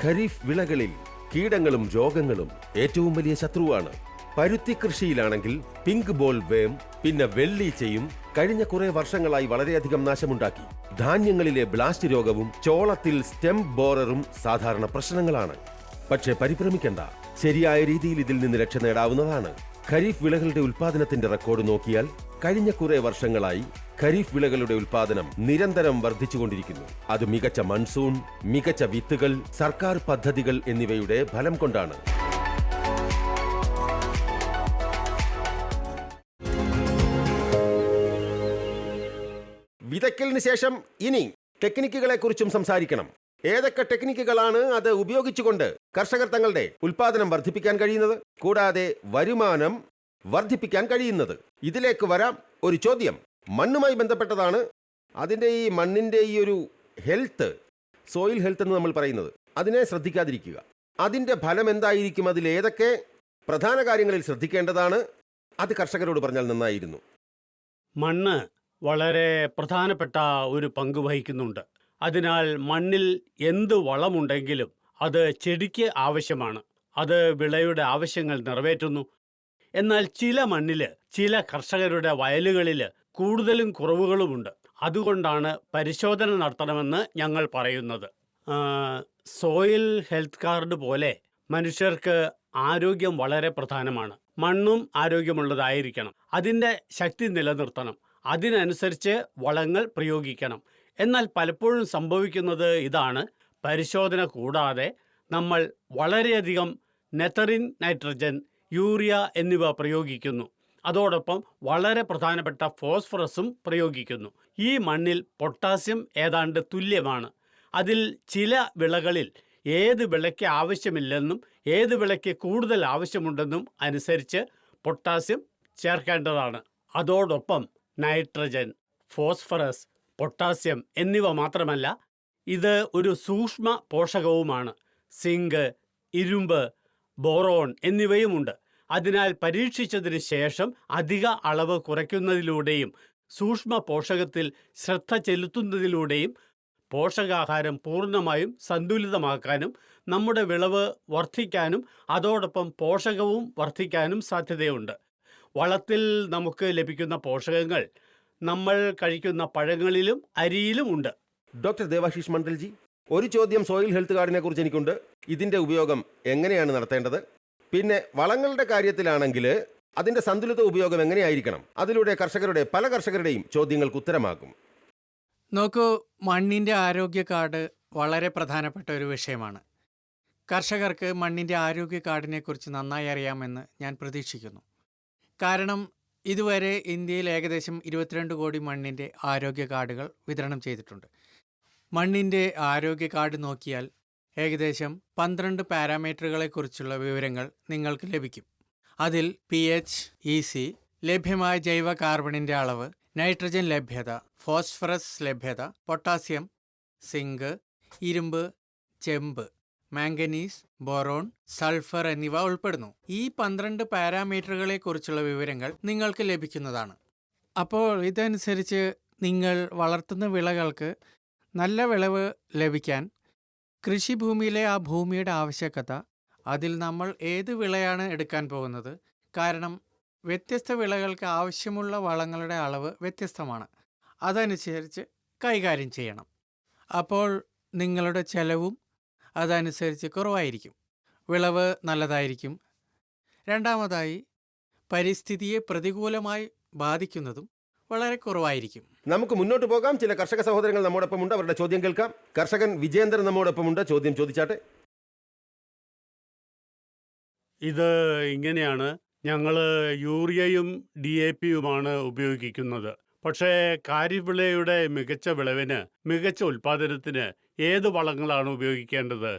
Speaker 1: ഖരീഫ് വിളകളിൽ കീടങ്ങളും രോഗങ്ങളും ഏറ്റവും വലിയ ശത്രുവാണ്. പരുത്തി കൃഷിയിലാണെങ്കിൽ പിങ്ക് ബോൾ വേം, പിന്നെ വെള്ളീച്ചയും കഴിഞ്ഞ കുറെ വർഷങ്ങളായി വളരെയധികം നാശമുണ്ടാക്കി. ധാന്യങ്ങളിലെ ബ്ലാസ്റ്റ് രോഗവും ചോളത്തിൽ സ്റ്റെം ബോററും സാധാരണ പ്രശ്നങ്ങളാണ്. പക്ഷേ പരിഭ്രമിക്കണ്ട, ശരിയായ രീതിയിൽ ഇതിൽ നിന്ന് രക്ഷ നേടാവുന്നതാണ്. ഖരീഫ് വിളകളുടെ ഉൽപാദനത്തിന്റെ റെക്കോർഡ് നോക്കിയാൽ കഴിഞ്ഞ കുറെ വർഷങ്ങളായി ഖരീഫ് വിളകളുടെ ഉൽപാദനം നിരന്തരം വർദ്ധിച്ചുകൊണ്ടിരിക്കുന്നു. അത് മികച്ച മൺസൂൺ, മികച്ച വിത്തുകൾ, സർക്കാർ പദ്ധതികൾ എന്നിവയുടെ ഫലം കൊണ്ടാണ്. വിതയ്ക്കലിന് ശേഷം ഇനി ടെക്നിക്കുകളെക്കുറിച്ചും സംസാരിക്കണം. ഏതൊക്കെ ടെക്നിക്കുകളാണ് അത് ഉപയോഗിച്ചുകൊണ്ട് കർഷകർ തങ്ങളുടെ ഉൽപാദനം വർദ്ധിപ്പിക്കാൻ കഴിയുന്നത്, കൂടാതെ വരുമാനം വർദ്ധിപ്പിക്കാൻ കഴിയുന്നത്? ഇതിലേക്ക് വരാം. ഒരു ചോദ്യം മണ്ണുമായി ബന്ധപ്പെട്ടതാണ്. അതിൻ്റെ ഈ മണ്ണിൻ്റെ ഈ ഒരു ഹെൽത്ത്, സോയിൽ ഹെൽത്ത് എന്ന് നമ്മൾ പറയുന്നത്, അതിനെ ശ്രദ്ധിക്കാതിരിക്കുക. അതിൻ്റെ ഫലം എന്തായിരിക്കും? അതിൽ ഏതൊക്കെ പ്രധാന കാര്യങ്ങളിൽ ശ്രദ്ധിക്കേണ്ടതാണ്? അത് കർഷകരോട് പറഞ്ഞാൽ നന്നായിരുന്നു.
Speaker 3: മണ്ണ് വളരെ പ്രധാനപ്പെട്ട ഒരു പങ്ക് വഹിക്കുന്നുണ്ട്. അതിനാൽ മണ്ണിൽ എന്ത് വളമുണ്ടെങ്കിലും അത് ചെടിക്ക് ആവശ്യമാണ്. അത് വിളയുടെ ആവശ്യങ്ങൾ നിറവേറ്റുന്നു. എന്നാൽ ചില മണ്ണിൽ, ചില കർഷകരുടെ വയലുകളിൽ കൂടുതലും കുറവുകളുമുണ്ട്. അതുകൊണ്ടാണ് പരിശോധന നടത്തണമെന്ന് ഞങ്ങൾ പറയുന്നത്. സോയിൽ ഹെൽത്ത് കാർഡ് പോലെ മനുഷ്യർക്ക് ആരോഗ്യം വളരെ പ്രധാനമാണ്. മണ്ണും ആരോഗ്യമുള്ളതായിരിക്കണം. അതിൻ്റെ ശക്തി നിലനിർത്തണം. അതിനനുസരിച്ച് വളങ്ങൾ പ്രയോഗിക്കണം. എന്നാൽ പലപ്പോഴും സംഭവിക്കുന്നത് ഇതാണ്: പരിശോധന കൂടാതെ നമ്മൾ വളരെയധികം നെത്തറിൻ, നൈട്രജൻ, യൂറിയ എന്നിവ പ്രയോഗിക്കുന്നു. അതോടൊപ്പം വളരെ പ്രധാനപ്പെട്ട ഫോസ്ഫറസും പ്രയോഗിക്കുന്നു. ഈ മണ്ണിൽ പൊട്ടാസ്യം ഏതാണ്ട് തുല്യമാണ്. അതിൽ ചില വിളകളിൽ ഏത് വിളയ്ക്ക് ആവശ്യമില്ലെന്നും ഏത് വിളയ്ക്ക് കൂടുതൽ ആവശ്യമുണ്ടെന്നും അനുസരിച്ച് പൊട്ടാസ്യം ചേർക്കേണ്ടതാണ്. അതോടൊപ്പം നൈട്രജൻ, ഫോസ്ഫറസ്, പൊട്ടാസ്യം എന്നിവ മാത്രമല്ല, ഇത് ഒരു സൂക്ഷ്മ പോഷകവുമാണ്. സിങ്ക്, ഇരുമ്പ്, ബോറോൺ എന്നിവയുമുണ്ട്. അതിനാൽ പരീക്ഷിച്ചതിന് ശേഷം അധിക അളവ് കുറയ്ക്കുന്നതിലൂടെയും സൂക്ഷ്മ പോഷകത്തിൽ ശ്രദ്ധ ചെലുത്തുന്നതിലൂടെയും പോഷകാഹാരം പൂർണ്ണമായും സന്തുലിതമാക്കാനും നമ്മുടെ വിളവ് വർദ്ധിക്കാനും അതോടൊപ്പം പോഷകവും വർദ്ധിക്കാനും സാധ്യതയുണ്ട്. വളത്തിൽ നമുക്ക് ലഭിക്കുന്ന പോഷകങ്ങൾ നമ്മൾ കഴിക്കുന്ന പഴങ്ങളിലും അരിയിലും ഉണ്ട്.
Speaker 1: ഡോക്ടർ ദേവാശിഷ് മണ്ഡൽജി, ഒരു ചോദ്യം സോയിൽ ഹെൽത്ത് കാർഡിനെ കുറിച്ച് എനിക്കുണ്ട്. ഇതിന്റെ ഉപയോഗം എങ്ങനെയാണ് നടത്തേണ്ടത്? പിന്നെ വളങ്ങളുടെ കാര്യത്തിലാണെങ്കിൽ അതിന്റെ സന്തുലിത ഉപയോഗം എങ്ങനെയായിരിക്കണം? അതിലൂടെ പല കർഷകരുടെയും ചോദ്യങ്ങൾക്ക് ഉത്തരമാകും.
Speaker 2: നോക്കൂ, മണ്ണിൻ്റെ ആരോഗ്യ കാർഡ് വളരെ പ്രധാനപ്പെട്ട ഒരു വിഷയമാണ്. കർഷകർക്ക് മണ്ണിൻ്റെ ആരോഗ്യ കാർഡിനെക്കുറിച്ച് നന്നായി അറിയാമെന്ന് ഞാൻ പ്രതീക്ഷിക്കുന്നു. കാരണം ഇതുവരെ ഇന്ത്യയിൽ ഏകദേശം 22 കോടി മണ്ണിൻ്റെ ആരോഗ്യ കാർഡുകൾ വിതരണം ചെയ്തിട്ടുണ്ട്. മണ്ണിൻ്റെ ആരോഗ്യ കാർഡ് നോക്കിയാൽ ഏകദേശം 12 പാരാമീറ്ററുകളെക്കുറിച്ചുള്ള വിവരങ്ങൾ നിങ്ങൾക്ക് ലഭിക്കും. അതിൽ pH, EC, ലഭ്യമായ ജൈവ കാർബണിൻ്റെ അളവ്, നൈട്രജൻ ലഭ്യത, ഫോസ്ഫറസ് ലഭ്യത, പൊട്ടാസ്യം, സിങ്ക്, ഇരുമ്പ്, ചെമ്പ്, മാംഗനീസ്, ബോറോൺ, സൾഫർ എന്നിവ ഉൾപ്പെടുന്നു. ഈ 12 പാരാമീറ്ററുകളെക്കുറിച്ചുള്ള വിവരങ്ങൾ നിങ്ങൾക്ക് ലഭിക്കുന്നതാണ്. അപ്പോൾ ഇതനുസരിച്ച് നിങ്ങൾ വളർത്തുന്ന വിളകൾക്ക് നല്ല വിളവ് ലഭിക്കാൻ കൃഷിഭൂമിയിലെ ആ ഭൂമിയുടെ ആവശ്യകത, അതിൽ നമ്മൾ ഏത് വിളയാണ് എടുക്കാൻ പോകുന്നത്, കാരണം വ്യത്യസ്ത വിളകൾക്ക് ആവശ്യമുള്ള വളങ്ങളുടെ അളവ് വ്യത്യസ്തമാണ്, അതനുസരിച്ച് കൈകാര്യം ചെയ്യണം. അപ്പോൾ നിങ്ങളുടെ ചെലവും അതനുസരിച്ച് കുറവായിരിക്കും, വിളവ് നല്ലതായിരിക്കും. രണ്ടാമതായി, പരിസ്ഥിതിയെ പ്രതികൂലമായി ബാധിക്കുന്നതും വളരെ കുറവായിരിക്കും.
Speaker 1: നമുക്ക് മുന്നോട്ട് പോകാം. ചില കർഷക സഹോദരങ്ങൾ നമ്മോടൊപ്പം ഉണ്ട്, അവരുടെ ചോദ്യം കേൾക്കാം. കർഷകൻ വിജേന്ദ്രൻ നമ്മോടൊപ്പം ഉണ്ട്. ചോദ്യം ചോദിച്ചാട്ടെ.
Speaker 3: ഇത് ഇങ്ങനെയാണ്. ഞങ്ങൾ യൂറിയയും DAPയുമാണ് ഉപയോഗിക്കുന്നത്. പക്ഷേ ഖാരിഫ് വിളയുടെ മികച്ച വിളവിന്, മികച്ച ഉൽപ്പാദനത്തിന് ഏത് വളങ്ങളാണ് ഉപയോഗിക്കേണ്ടത്?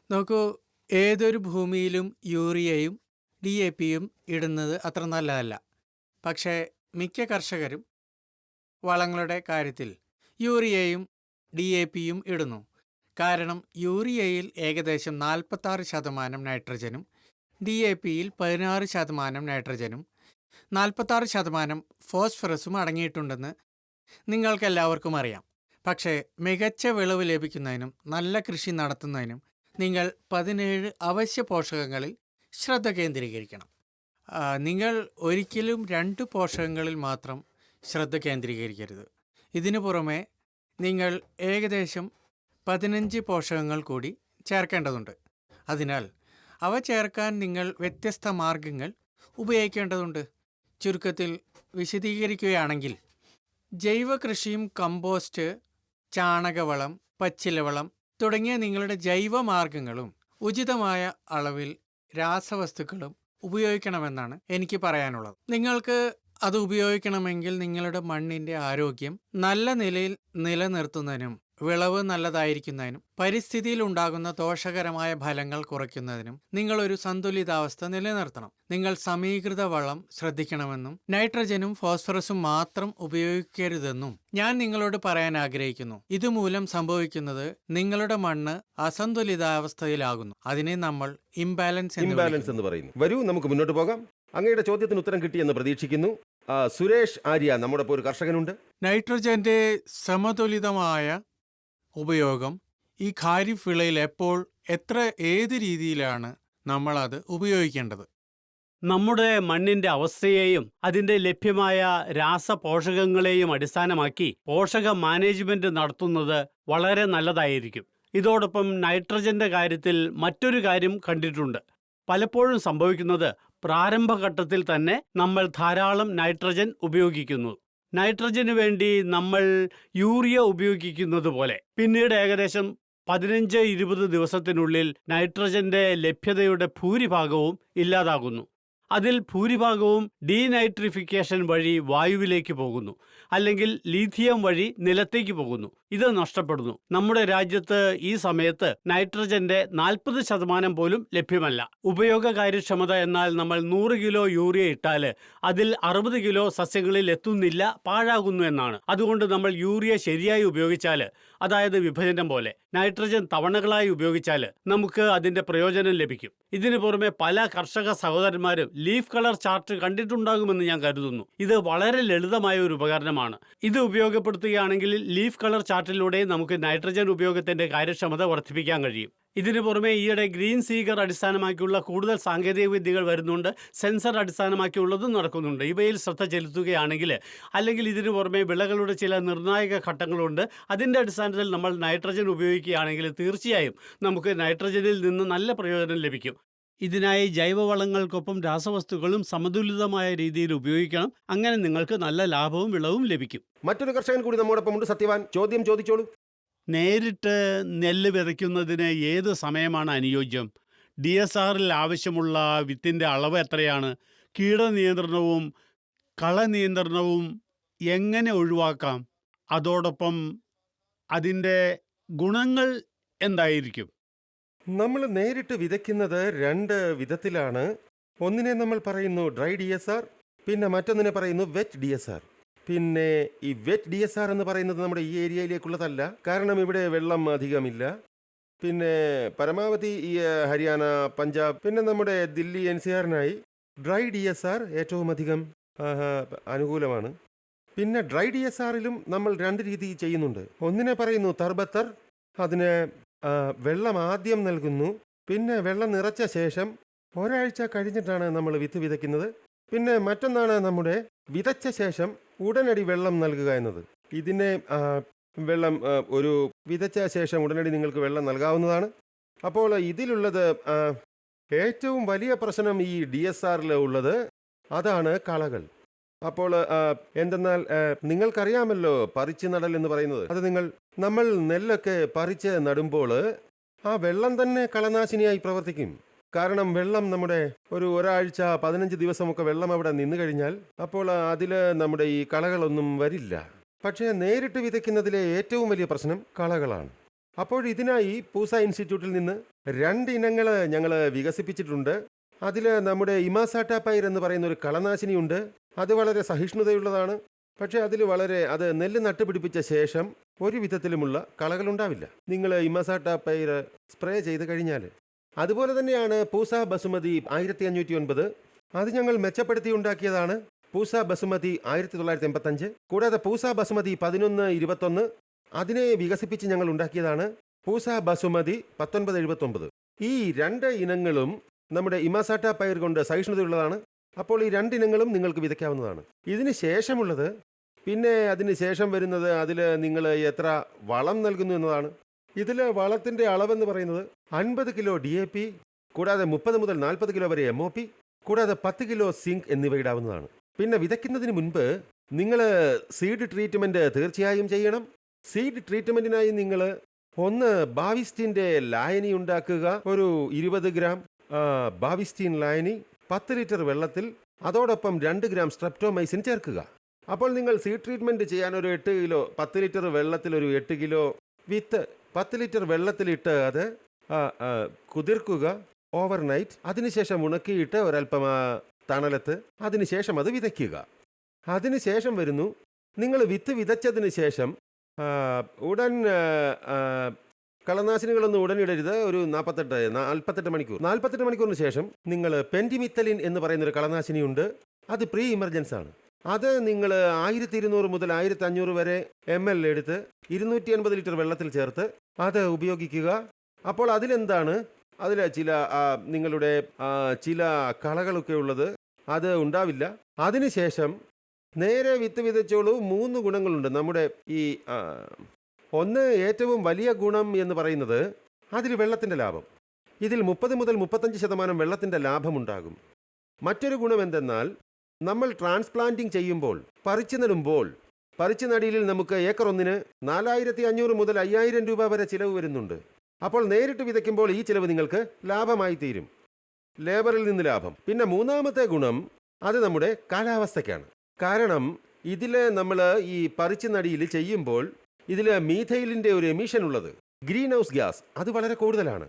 Speaker 2: നോക്കൂ, ഏതൊരു ഭൂമിയിലും യൂറിയയും DAPയും ഇടുന്നത് അത്ര നല്ലതല്ല. പക്ഷേ മിക്ക കർഷകരും വളങ്ങളുടെ കാര്യത്തിൽ യൂറിയയും DAPയും ഇടുന്നു. കാരണം യൂറിയയിൽ ഏകദേശം 46% നൈട്രജനും DAPയിൽ 16% നൈട്രജനും 46% ഫോസ്ഫറസും അടങ്ങിയിട്ടുണ്ടെന്ന് നിങ്ങൾക്കെല്ലാവർക്കും അറിയാം. പക്ഷേ മികച്ച വിളവ് ലഭിക്കുന്നതിനും നല്ല കൃഷി നടത്തുന്നതിനും നിങ്ങൾ 17 അവശ്യ പോഷകങ്ങളിൽ ശ്രദ്ധ കേന്ദ്രീകരിക്കണം. നിങ്ങൾ ഒരിക്കലും 2 പോഷകങ്ങളിൽ മാത്രം ശ്രദ്ധ കേന്ദ്രീകരിക്കരുത്. ഇതിനു പുറമെ നിങ്ങൾ ഏകദേശം 15 പോഷകങ്ങൾ കൂടി ചേർക്കേണ്ടതുണ്ട്. അതിനാൽ അവ ചേർക്കാൻ നിങ്ങൾ വ്യത്യസ്ത മാർഗങ്ങൾ ഉപയോഗിക്കേണ്ടതുണ്ട്. ചുരുക്കത്തിൽ വിശദീകരിക്കുകയാണെങ്കിൽ, ജൈവ കൃഷിയും കമ്പോസ്റ്റ്, ചാണകവളം, പച്ചിലവളം തുടങ്ങിയ നിങ്ങളുടെ ജൈവ മാർഗങ്ങളും ഉചിതമായ അളവിൽ രാസവസ്തുക്കളും ഉപയോഗിക്കണമെന്നാണ് എനിക്ക് പറയാനുള്ളത്. നിങ്ങൾക്ക് അത് ഉപയോഗിക്കണമെങ്കിൽ നിങ്ങളുടെ മണ്ണിൻ്റെ ആരോഗ്യം നല്ല നിലയിൽ നിലനിർത്തുന്നതിനും വിളവ് നല്ലതായിരിക്കുന്നതിനും പരിസ്ഥിതിയിൽ ഉണ്ടാകുന്ന ദോഷകരമായ ഫലങ്ങൾ കുറയ്ക്കുന്നതിനും നിങ്ങളൊരു സന്തുലിതാവസ്ഥ നിലനിർത്തണം. നിങ്ങൾ സമീകൃത വളം ശ്രദ്ധിക്കണമെന്നും നൈട്രജനും ഫോസ്ഫറസും മാത്രം ഉപയോഗിക്കരുതെന്നും ഞാൻ നിങ്ങളോട് പറയാൻ ആഗ്രഹിക്കുന്നു. ഇതുമൂലം സംഭവിക്കുന്നത് നിങ്ങളുടെ മണ്ണ് അസന്തുലിതാവസ്ഥയിലാകുന്നു. അതിനെ നമ്മൾ ഇംബാലൻസ്
Speaker 1: എന്ന് പറയുന്നു. വരൂ, നമുക്ക് മുന്നോട്ട് പോകാം. അങ്ങയുടെ ചോദ്യത്തിന് ഉത്തരം കിട്ടിയെന്ന് പ്രതീക്ഷിക്കുന്നു. സുരേഷ് ആര്യ നമ്മോടൊപ്പം ഒരു കർഷകനുണ്ട്.
Speaker 2: നൈട്രജന്റെ സമതുലിതമായ ഉപയോഗം ഈ ഖാരിഫ് വിളയിൽ എപ്പോൾ, ഏത് രീതിയിലാണ് നമ്മളത് ഉപയോഗിക്കേണ്ടത്?
Speaker 3: നമ്മുടെ മണ്ണിന്റെ അവസ്ഥയെയും അതിന്റെ ലഭ്യമായ രാസപോഷകങ്ങളെയും അടിസ്ഥാനമാക്കി പോഷക മാനേജ്മെന്റ് നടത്തുന്നത് വളരെ നല്ലതായിരിക്കും. ഇതോടൊപ്പം നൈട്രജന്റെ കാര്യത്തിൽ മറ്റൊരു കാര്യം കണ്ടിട്ടുണ്ട്. പലപ്പോഴും സംഭവിക്കുന്നത് പ്രാരംഭഘട്ടത്തിൽ തന്നെ നമ്മൾ ധാരാളം നൈട്രജൻ ഉപയോഗിക്കുന്നു. നൈട്രജന് വേണ്ടി നമ്മൾ യൂറിയ ഉപയോഗിക്കുന്നത് പോലെ പിന്നീട് ഏകദേശം 15-20 ദിവസത്തിനുള്ളിൽ നൈട്രജന്റെ ലഭ്യതയുടെ ഭൂരിഭാഗവും ഇല്ലാതാകുന്നു. അതിൽ ഭൂരിഭാഗവും ഡീനൈട്രിഫിക്കേഷൻ വഴി വായുവിലേക്ക് പോകുന്നു, അല്ലെങ്കിൽ ലീഥിയം വഴി നിലത്തേക്ക് പോകുന്നു. ഇത് നഷ്ടപ്പെടുന്നു. നമ്മുടെ രാജ്യത്ത് ഈ സമയത്ത് നൈട്രജന്റെ 40% പോലും ലഭ്യമല്ല. ഉപയോഗ കാര്യക്ഷമത എന്നാൽ നമ്മൾ 100 കിലോ യൂറിയ ഇട്ടാൽ അതിൽ 60 കിലോ സസ്യങ്ങളിൽ എത്തുന്നില്ല, പാഴാകുന്നു എന്നാണ്. അതുകൊണ്ട് നമ്മൾ യൂറിയ ശരിയായി ഉപയോഗിച്ചാൽ, അതായത് വിഭജനം പോലെ നൈട്രജൻ തവണകളായി ഉപയോഗിച്ചാൽ നമുക്ക് അതിന്റെ പ്രയോജനം ലഭിക്കും. ഇതിനു പുറമെ പല കർഷക സഹോദരന്മാരും ലീഫ് കളർ ചാർട്ട് കണ്ടിട്ടുണ്ടാകുമെന്ന് ഞാൻ കരുതുന്നു. ഇത് വളരെ ലളിതമായ ഒരു ഉപകരണമാണ്. ഇത് ഉപയോഗപ്പെടുത്തുകയാണെങ്കിൽ ലീഫ് കളർ ചാർട്ടിലൂടെ നമുക്ക് നൈട്രജൻ ഉപയോഗത്തിന്റെ കാര്യക്ഷമത വർദ്ധിപ്പിക്കാൻ കഴിയും. ഇതിനു പുറമെ ഈയിടെ ഗ്രീൻ സീഗർ അടിസ്ഥാനമാക്കിയുള്ള കൂടുതൽ സാങ്കേതിക വിദ്യകൾ വരുന്നുണ്ട്. സെൻസർ അടിസ്ഥാനമാക്കിയുള്ളതും നടക്കുന്നുണ്ട്. ഇവയിൽ ശ്രദ്ധ ചെലുത്തുകയാണെങ്കിൽ, അല്ലെങ്കിൽ ഇതിനു പുറമെ വിളകളുടെ ചില നിർണായക ഘട്ടങ്ങളുണ്ട്, അതിൻ്റെ അടിസ്ഥാനത്തിൽ നമ്മൾ നൈട്രജൻ ഉപയോഗിക്കുകയാണെങ്കിൽ തീർച്ചയായും നമുക്ക് നൈട്രജനിൽ നിന്ന് നല്ല പ്രയോജനം ലഭിക്കും. ഇതിനായി ജൈവവളങ്ങൾക്കൊപ്പം രാസവസ്തുക്കളും സമതുലിതമായ രീതിയിൽ ഉപയോഗിക്കണം. അങ്ങനെ നിങ്ങൾക്ക് നല്ല ലാഭവും വിളവും ലഭിക്കും.
Speaker 1: മറ്റൊരു കർഷകൻ കൂടി നമ്മോടൊപ്പം ഉണ്ട്. സത്യവാൻ, ചോദ്യം ചോദിച്ചോളൂ.
Speaker 3: നേരിട്ട് നെല്ല് വിതയ്ക്കുന്നതിന് ഏത് സമയമാണ് അനുയോജ്യം? DSRൽ ആവശ്യമുള്ള വിത്തിൻ്റെ അളവ് എത്രയാണ്? കീടനിയന്ത്രണവും കളനിയന്ത്രണവും എങ്ങനെ ഒഴിവാക്കാം? അതോടൊപ്പം അതിൻ്റെ ഗുണങ്ങൾ എന്തായിരിക്കും?
Speaker 1: നമ്മൾ നേരിട്ട് വിതയ്ക്കുന്നത് 2 വിധത്തിലാണ്. ഒന്നിനെ നമ്മൾ പറയുന്നു ഡ്രൈ DSR, പിന്നെ മറ്റൊന്നിനെ പറയുന്നു വെറ്റ് DSR. പിന്നെ ഈ വെറ്റ് DSR എന്ന് പറയുന്നത് നമ്മുടെ ഈ ഏരിയയിലേക്കുള്ളതല്ല, കാരണം ഇവിടെ വെള്ളം അധികമില്ല. പിന്നെ പരമാവധി ഈ ഹരിയാന, പഞ്ചാബ്, പിന്നെ നമ്മുടെ ദില്ലി NCRനായി ഡ്രൈ DSR ഏറ്റവും അധികം അനുകൂലമാണ്. പിന്നെ ഡ്രൈ DSRലും നമ്മൾ 2 രീതി ചെയ്യുന്നുണ്ട്. ഒന്നിനെ പറയുന്നു തർബത്തർ. അതിന് വെള്ളം ആദ്യം നൽകുന്നു, പിന്നെ വെള്ളം നിറച്ച ശേഷം ഒരാഴ്ച കഴിഞ്ഞിട്ടാണ് നമ്മൾ വിത്ത് വിതയ്ക്കുന്നത്. പിന്നെ മറ്റൊന്നാണ് നമ്മുടെ വിതച്ച ശേഷം ഉടനടി വെള്ളം നൽകുക എന്നത്. ഇതിനെ വെള്ളം ഒരു വിതച്ച ശേഷം ഉടനടി നിങ്ങൾക്ക് വെള്ളം നൽകാവുന്നതാണ്. അപ്പോൾ ഇതിലുള്ളത് ഏറ്റവും വലിയ പ്രശ്നം ഈ DSRൽ ഉള്ളത് അതാണ് കളകൾ. അപ്പോൾ എന്തെന്നാൽ നിങ്ങൾക്കറിയാമല്ലോ പറിച്ച് നടൽ എന്ന് പറയുന്നത്. അത് നമ്മൾ നെല്ലൊക്കെ പറിച്ച് നടുമ്പോൾ ആ വെള്ളം തന്നെ കളനാശിനിയായി പ്രവർത്തിക്കും. കാരണം വെള്ളം നമ്മുടെ ഒരാഴ്ച 15 ദിവസമൊക്കെ വെള്ളം അവിടെ നിന്ന് കഴിഞ്ഞാൽ അപ്പോൾ അതിൽ നമ്മുടെ ഈ കളകളൊന്നും വരില്ല. പക്ഷേ നേരിട്ട് വിതയ്ക്കുന്നതിലെ ഏറ്റവും വലിയ പ്രശ്നം കളകളാണ്. അപ്പോൾ ഇതിനായി പൂസ ഇൻസ്റ്റിറ്റ്യൂട്ടിൽ നിന്ന് 2 ഇനങ്ങൾ ഞങ്ങൾ വികസിപ്പിച്ചിട്ടുണ്ട്. അതിൽ നമ്മുടെ ഇമാസാട്ടാപൈർ എന്ന് പറയുന്ന ഒരു കളനാശിനിയുണ്ട്. അത് വളരെ സഹിഷ്ണുതയുള്ളതാണ്. പക്ഷേ അത് നെല്ല് നട്ടുപിടിപ്പിച്ച ശേഷം ഒരു വിധത്തിലുമുള്ള കളകളുണ്ടാവില്ല നിങ്ങൾ ഇമാസാട്ടാപൈർ സ്പ്രേ ചെയ്ത് കഴിഞ്ഞാൽ. അതുപോലെ തന്നെയാണ് പൂസ ബസുമതി 1509. അത് ഞങ്ങൾ മെച്ചപ്പെടുത്തി ഉണ്ടാക്കിയതാണ്. പൂസ ബസുമതി 1985. കൂടാതെ പൂസ ബസുമതി 1121 അതിനെ വികസിപ്പിച്ച് ഞങ്ങൾ ഉണ്ടാക്കിയതാണ്. പൂസ ബസുമതി 1979. ഈ 2 ഇനങ്ങളും നമ്മുടെ ഇമാസാട്ടാപൈർ കൊണ്ട് സഹിഷ്ണുതയുള്ളതാണ്. അപ്പോൾ ഈ 2 ഇനങ്ങളും നിങ്ങൾക്ക് വിതയ്ക്കാവുന്നതാണ്. ഇതിന് ശേഷമുള്ളത്, പിന്നെ അതിന് ശേഷം വരുന്നത് അതിൽ നിങ്ങൾ എത്ര വളം നൽകുന്നു എന്നതാണ്. ഇതിൽ വളത്തിൻ്റെ അളവെന്ന് പറയുന്നത് 50 കിലോ DAP, കൂടാതെ 30 മുതൽ 40 കിലോ വരെ MOP, കൂടാതെ 10 കിലോ സിങ്ക് എന്നിവ ഇടാവുന്നതാണ്. പിന്നെ വിതയ്ക്കുന്നതിന് മുൻപ് നിങ്ങൾ സീഡ് ട്രീറ്റ്മെൻറ്റ് തീർച്ചയായും ചെയ്യണം. സീഡ് ട്രീറ്റ്മെൻറ്റിനായി നിങ്ങൾ ബാവിസ്റ്റീൻ്റെ ലായനി ഉണ്ടാക്കുക. 20 ഗ്രാം ബാവിസ്റ്റീൻ ലായനി 10 ലിറ്റർ വെള്ളത്തിൽ, അതോടൊപ്പം 2 ഗ്രാം സ്ട്രെപ്റ്റോമൈസിൻ ചേർക്കുക. അപ്പോൾ നിങ്ങൾ സീഡ് ട്രീറ്റ്മെൻറ്റ് ചെയ്യാൻ 8 കിലോ 10 ലിറ്റർ വെള്ളത്തിൽ 8 കിലോ വിത്ത് 10 ലിറ്റർ വെള്ളത്തിലിട്ട് അത് കുതിർക്കുക ഓവർനൈറ്റ്. അതിനുശേഷം ഉണക്കിയിട്ട് ഒരല്പം തണലത്ത്, അതിനുശേഷം അത് വിതയ്ക്കുക. അതിനുശേഷം വരുന്നു നിങ്ങൾ വിത്ത് വിതച്ചതിന് ശേഷം ഉടൻ കളനാശിനികളൊന്നും ഉടനിടരുത്. 48 മണിക്കൂർ 48 മണിക്കൂറിന് ശേഷം നിങ്ങൾ പെൻറ്റിമിത്തലിൻ എന്ന് പറയുന്നൊരു കളനാശിനിയുണ്ട്. അത് പ്രീ ഇമർജൻസ് ആണ്. അത് നിങ്ങൾ 1200 മുതൽ 1500 വരെ ml എടുത്ത് 280 ലിറ്റർ വെള്ളത്തിൽ ചേർത്ത് അത് ഉപയോഗിക്കുക. അപ്പോൾ അതിലെന്താണ്, അതിൽ നിങ്ങളുടെ ചില കളകളൊക്കെ ഉള്ളത് അത് ഉണ്ടാവില്ല. അതിനുശേഷം നേരെ വിത്ത് വിതച്ചോളൂ. 3 ഗുണങ്ങളുണ്ട് നമ്മുടെ ഈ ഒന്ന്, ഏറ്റവും വലിയ ഗുണം എന്ന് പറയുന്നത് അതിൽ വെള്ളത്തിൻ്റെ ലാഭം. ഇതിൽ 30 മുതൽ 35% വെള്ളത്തിൻ്റെ ലാഭമുണ്ടാകും. മറ്റൊരു ഗുണം എന്തെന്നാൽ നമ്മൾ ട്രാൻസ്പ്ലാന്റിംഗ് ചെയ്യുമ്പോൾ, പറിച്ചു നടുമ്പോൾ, പറിച്ചു നടീലിൽ നമുക്ക് ഏക്കർ ഒന്നിന് 4500 മുതൽ 5000 രൂപ വരെ ചിലവ് വരുന്നുണ്ട്. അപ്പോൾ നേരിട്ട് വിതയ്ക്കുമ്പോൾ ഈ ചിലവ് നിങ്ങൾക്ക് ലാഭമായി തീരും, ലേബറിൽ നിന്ന് ലാഭം. പിന്നെ മൂന്നാമത്തെ ഗുണം അത് നമ്മുടെ കാലാവസ്ഥയ്ക്കാണ്. കാരണം ഇതിൽ നമ്മൾ ഈ പറിച്ചു നടീൽ ചെയ്യുമ്പോൾ ഇതില് മീഥൈലിന്റെ ഒരു എമിഷൻ ഉള്ളത്, ഗ്രീൻ ഹൗസ് ഗ്യാസ്, അത് വളരെ കൂടുതലാണ്.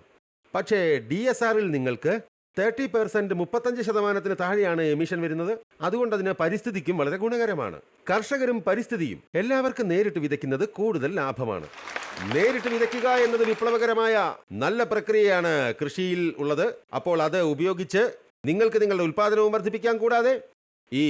Speaker 1: പക്ഷേ DSRൽ നിങ്ങൾക്ക് 30%, 35% താഴെയാണ് എമിഷൻ വരുന്നത്. അതുകൊണ്ട് അതിന് പരിസ്ഥിതിക്കും വളരെ ഗുണകരമാണ്. കർഷകരും പരിസ്ഥിതിയും എല്ലാവർക്കും നേരിട്ട് വിതയ്ക്കുന്നത് കൂടുതൽ ലാഭമാണ്. നേരിട്ട് വിതയ്ക്കുക എന്നത് വിപ്ലവകരമായ നല്ല പ്രക്രിയയാണ് കൃഷിയിൽ ഉള്ളത്. അപ്പോൾ അത് ഉപയോഗിച്ച് നിങ്ങൾക്ക് നിങ്ങളുടെ ഉൽപാദനവും വർദ്ധിപ്പിക്കാൻ, കൂടാതെ ഈ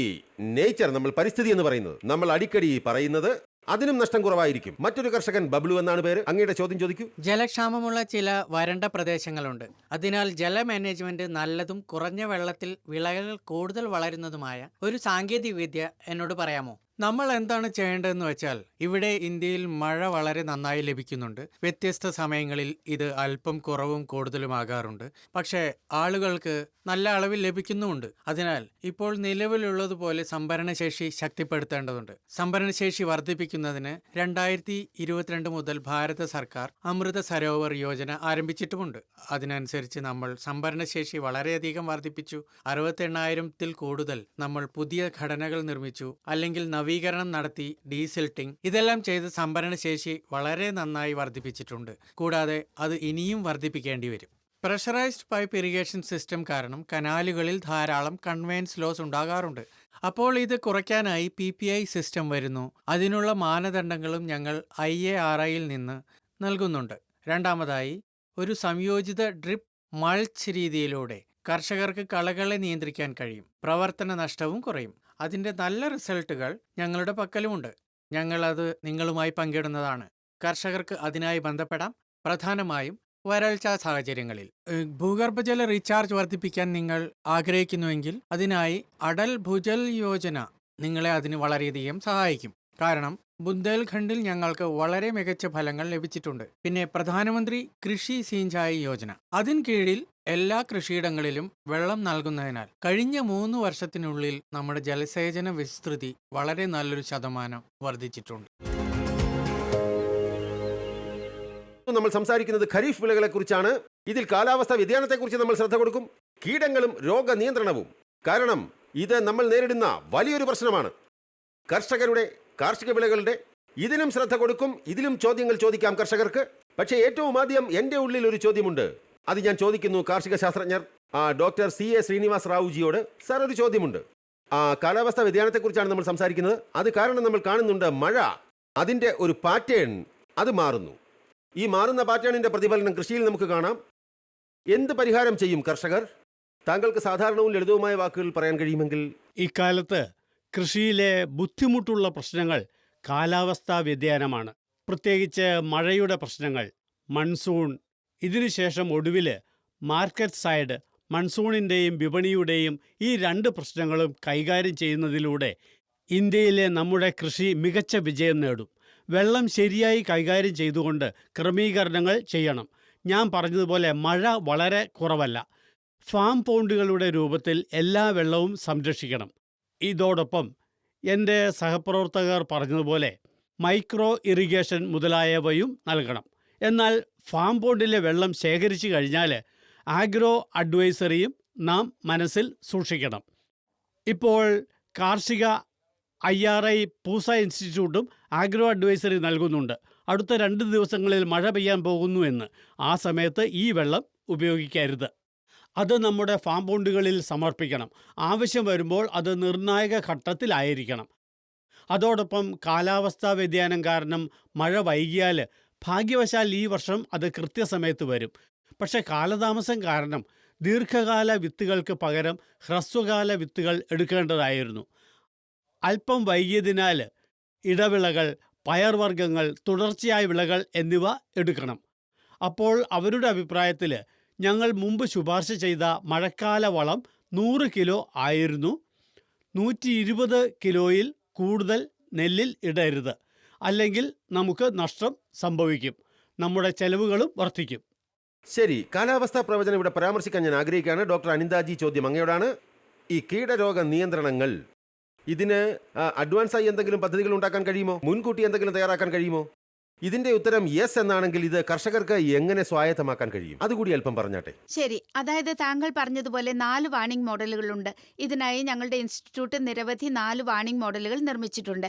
Speaker 1: നേച്ചർ, നമ്മൾ പരിസ്ഥിതി എന്ന് പറയുന്നത്, നമ്മൾ അടിക്കടി പറയുന്നത്, അതിനും നഷ്ടം കുറവായിരിക്കും. മറ്റൊരു കർഷകൻ, ബബ്ലു എന്നാണ് പേര്, അങ്ങയുടെ ചോദ്യം ചോദിക്കൂ.
Speaker 5: ജലക്ഷാമമുള്ള ചില വരണ്ട പ്രദേശങ്ങളുണ്ട്. അതിനാൽ ജല മാനേജ്മെന്റ് നല്ലതും കുറഞ്ഞ വെള്ളത്തിൽ വിളകൾ കൂടുതൽ വളരുന്നതുമായ ഒരു സാങ്കേതിക വിദ്യ എന്നോട് പറയാമോ?
Speaker 2: നമ്മൾ എന്താണ് ചെയ്യേണ്ടതെന്ന് വെച്ചാൽ, ഇവിടെ ഇന്ത്യയിൽ മഴ വളരെ നന്നായി ലഭിക്കുന്നുണ്ട്. വ്യത്യസ്ത സമയങ്ങളിൽ ഇത് അല്പം കുറവും കൂടുതലുമാകാറുണ്ട്. പക്ഷേ ആളുകൾക്ക് നല്ല അളവിൽ ലഭിക്കുന്നുമുണ്ട്. അതിനാൽ ഇപ്പോൾ നിലവിലുള്ളതുപോലെ സംഭരണശേഷി ശക്തിപ്പെടുത്തേണ്ടതുണ്ട്. സംഭരണശേഷി വർദ്ധിപ്പിക്കുന്നതിന് 2022 മുതൽ ഭാരത സർക്കാർ അമൃത സരോവർ യോജന ആരംഭിച്ചിട്ടുമുണ്ട്. അതിനനുസരിച്ച് നമ്മൾ സംഭരണശേഷി വളരെയധികം വർദ്ധിപ്പിച്ചു. 68,000-ൽ കൂടുതൽ നമ്മൾ പുതിയ ഘടനകൾ നിർമ്മിച്ചു, അല്ലെങ്കിൽ നവീകരണം നടത്തി, ഡീസിൽട്ടിംഗ് ഇതെല്ലാം ചെയ്ത് സംഭരണശേഷി വളരെ നന്നായി വർദ്ധിപ്പിച്ചിട്ടുണ്ട്. കൂടാതെ അത് ഇനിയും വർദ്ധിപ്പിക്കേണ്ടി വരും. പ്രഷറൈസ്ഡ് പൈപ്പ് ഇറിഗേഷൻ സിസ്റ്റം കാരണം കനാലുകളിൽ ധാരാളം കൺവെയൻസ് ലോസ് ഉണ്ടാകാറുണ്ട്. അപ്പോൾ ഇത് കുറയ്ക്കാനായി PPI സിസ്റ്റം വരുന്നു. അതിനുള്ള മാനദണ്ഡങ്ങളും ഞങ്ങൾ IARIയിൽ നിന്ന് നൽകുന്നുണ്ട്. രണ്ടാമതായി, ഒരു സംയോജിത ഡ്രിപ്പ് മൾച്ച് രീതിയിലൂടെ കർഷകർക്ക് കളകളെ നിയന്ത്രിക്കാൻ കഴിയും. പ്രവർത്തന നഷ്ടവും കുറയും. അതിൻ്റെ നല്ല റിസൾട്ടുകൾ ഞങ്ങളുടെ പക്കലുമുണ്ട്. ഞങ്ങളത് നിങ്ങളുമായി പങ്കിടുന്നതാണ്. കർഷകർക്ക് അതിനായി ബന്ധപ്പെടാം, പ്രധാനമായും വരൾച്ചാ സാഹചര്യങ്ങളിൽ. ഭൂഗർഭജല റീചാർജ് വർദ്ധിപ്പിക്കാൻ നിങ്ങൾ ആഗ്രഹിക്കുന്നുവെങ്കിൽ അതിനായി അടൽ ഭുജൽ യോജന നിങ്ങളെ അതിന് വളരെയധികം സഹായിക്കും. കാരണം ബുന്ദേൽഖണ്ഡിൽ ഞങ്ങൾക്ക് വളരെ മികച്ച ഫലങ്ങൾ ലഭിച്ചിട്ടുണ്ട്. പിന്നെ പ്രധാനമന്ത്രി കൃഷി സിഞ്ചായി യോജന, അതിന് കീഴിൽ എല്ലാ കൃഷിയിടങ്ങളിലും വെള്ളം നൽകുന്നതിനാൽ കഴിഞ്ഞ 3 വർഷത്തിനുള്ളിൽ നമ്മുടെ ജലസേചന വിസ്തൃതി വളരെ നല്ലൊരു ശതമാനം വർദ്ധിച്ചിട്ടുണ്ട്.
Speaker 1: നമ്മൾ സംസാരിക്കുന്നത് ഖരീഫ് വിളകളെ കുറിച്ചാണ്. ഇതിൽ കാലാവസ്ഥാ വ്യതിയാനത്തെക്കുറിച്ച് നമ്മൾ ശ്രദ്ധ കൊടുക്കും, കീടങ്ങളും രോഗനിയന്ത്രണവും. കാരണം ഇത് നമ്മൾ നേരിടുന്ന വലിയൊരു പ്രശ്നമാണ്. കർഷകരുടെ കാർഷിക വിളകളുടെ ഇതിനും ശ്രദ്ധ കൊടുക്കും. ഇതിലും ചോദ്യങ്ങൾ ചോദിക്കാം കർഷകർക്ക്. പക്ഷേ ഏറ്റവും ആദ്യം എൻ്റെ ഉള്ളിൽ ഒരു ചോദ്യമുണ്ട്. അത് ഞാൻ ചോദിക്കുന്നു കാർഷിക ശാസ്ത്രജ്ഞർ ഡോക്ടർ CA ശ്രീനിവാസ് റാവുജിയോട്. സാർ, ഒരു ചോദ്യമുണ്ട്. കാലാവസ്ഥാ വ്യതിയാനത്തെക്കുറിച്ചാണ് നമ്മൾ സംസാരിക്കുന്നത്. അത് കാരണം നമ്മൾ കാണുന്നുണ്ട് മഴ, അതിൻ്റെ ഒരു പാറ്റേൺ, അത് മാറുന്നു. ഈ മാറുന്ന പാറ്റേണിന്റെ പ്രതിഫലനം കൃഷിയിൽ നമുക്ക് കാണാം. എന്ത് പരിഹാരം ചെയ്യും കർഷകർ? താങ്കൾക്ക് സാധാരണവും ലളിതവുമായ വാക്കുകൾ പറയാൻ കഴിയുമെങ്കിൽ.
Speaker 6: ഇക്കാലത്ത് കൃഷിയിലെ ബുദ്ധിമുട്ടുള്ള പ്രശ്നങ്ങൾ കാലാവസ്ഥാ വ്യതിയാനമാണ്. പ്രത്യേകിച്ച് മഴയുടെ പ്രശ്നങ്ങൾ, മൺസൂൺ, ഇതിനുശേഷം ഒടുവിൽ മാർക്കറ്റ് സൈഡ്, മൺസൂണിൻ്റെയും വിപണിയുടെയും ഈ 2 പ്രശ്നങ്ങളും കൈകാര്യം ചെയ്യുന്നതിലൂടെ ഇന്ത്യയിലെ നമ്മുടെ കൃഷി മികച്ച വിജയം നേടും. വെള്ളം ശരിയായി കൈകാര്യം ചെയ്തുകൊണ്ട് ക്രമീകരണങ്ങൾ ചെയ്യണം. ഞാൻ പറഞ്ഞതുപോലെ മഴ വളരെ കുറവല്ല. ഫാം പോണ്ടുകളുടെ രൂപത്തിൽ എല്ലാ വെള്ളവും സംരക്ഷിക്കണം. ഇതോടൊപ്പം എൻ്റെ സഹപ്രവർത്തകർ പറഞ്ഞതുപോലെ മൈക്രോ ഇറിഗേഷൻ മുതലായവയും നൽകണം. എന്നാൽ ഫാം പോണ്ടിലെ വെള്ളം ശേഖരിച്ചു കഴിഞ്ഞാൽ ആഗ്രോ അഡ്വൈസറിയും നാം മനസ്സിൽ സൂക്ഷിക്കണം. ഇപ്പോൾ കാർഷിക IRI പൂസ ഇൻസ്റ്റിറ്റ്യൂട്ടും ആഗ്രോ അഡ്വൈസറി നൽകുന്നുണ്ട്. അടുത്ത 2 ദിവസങ്ങളിൽ മഴ പെയ്യാൻ പോകുന്നു എന്ന്. ആ സമയത്ത് ഈ വെള്ളം ഉപയോഗിക്കരുത്. അത് നമ്മുടെ ഫാം പോണ്ടുകളിൽ സമർപ്പിക്കണം. ആവശ്യം വരുമ്പോൾ അത് നിർണായക ഘട്ടത്തിലായിരിക്കണം. അതോടൊപ്പം കാലാവസ്ഥാ വ്യതിയാനം കാരണം മഴ വൈകിയാൽ ഭാഗ്യവശാൽ ഈ വർഷം അത് കൃത്യസമയത്ത് വരും. പക്ഷേ കാലതാമസം കാരണം ദീർഘകാല വിത്തുകൾക്ക് പകരം ഹ്രസ്വകാല വിത്തുകൾ എടുക്കേണ്ടതായിരുന്നു. അല്പം വൈകിയതിനാൽ ഇടവിളകൾ, പയർവർഗ്ഗങ്ങൾ, തുടർച്ചയായ വിളകൾ എന്നിവ എടുക്കണം. അപ്പോൾ അവരുടെ അഭിപ്രായത്തിൽ ഞങ്ങൾ മുമ്പ് ശുപാർശ ചെയ്ത മഴക്കാല വളം 100 കിലോ ആയിരുന്നു. 120 കിലോയിൽ കൂടുതൽ നെല്ലിൽ ഇടരുത്, അല്ലെങ്കിൽ നമുക്ക് നഷ്ടം സംഭവിക്കും, നമ്മുടെ ചെലവുകളും വർദ്ധിക്കും.
Speaker 1: ശരി, കാലാവസ്ഥാ പ്രവചനം ഇവിടെ പരാമർശിക്കാൻ ഞാൻ ആഗ്രഹിക്കുകയാണ്. ഡോക്ടർ അനിന്ദാജി, ചോദ്യം അങ്ങയോടാണ്. ഈ കീടരോഗ നിയന്ത്രണങ്ങൾ, ഇതിന് അഡ്വാൻസായി എന്തെങ്കിലും പദ്ധതികൾ ഉണ്ടാക്കാൻ കഴിയുമോ? മുൻകൂട്ടി എന്തെങ്കിലും തയ്യാറാക്കാൻ കഴിയുമോ? ഇതിന്റെ ഉത്തരം യെസ് എന്നാണെങ്കിൽ ഇത് കർഷകർക്ക് എങ്ങനെ സ്വായത്തമാക്കാൻ കഴിയും? അതുകൂടി അല്പം പറഞ്ഞാട്ടെ.
Speaker 4: ശരി, അതായത് താങ്കൾ പറഞ്ഞതുപോലെ 4 വാണിംഗ് മോഡലുകളുണ്ട്. ഇതിനായി ഞങ്ങളുടെ ഇൻസ്റ്റിറ്റ്യൂട്ട് നിരവധി 4 വാണിംഗ് മോഡലുകൾ നിർമ്മിച്ചിട്ടുണ്ട്.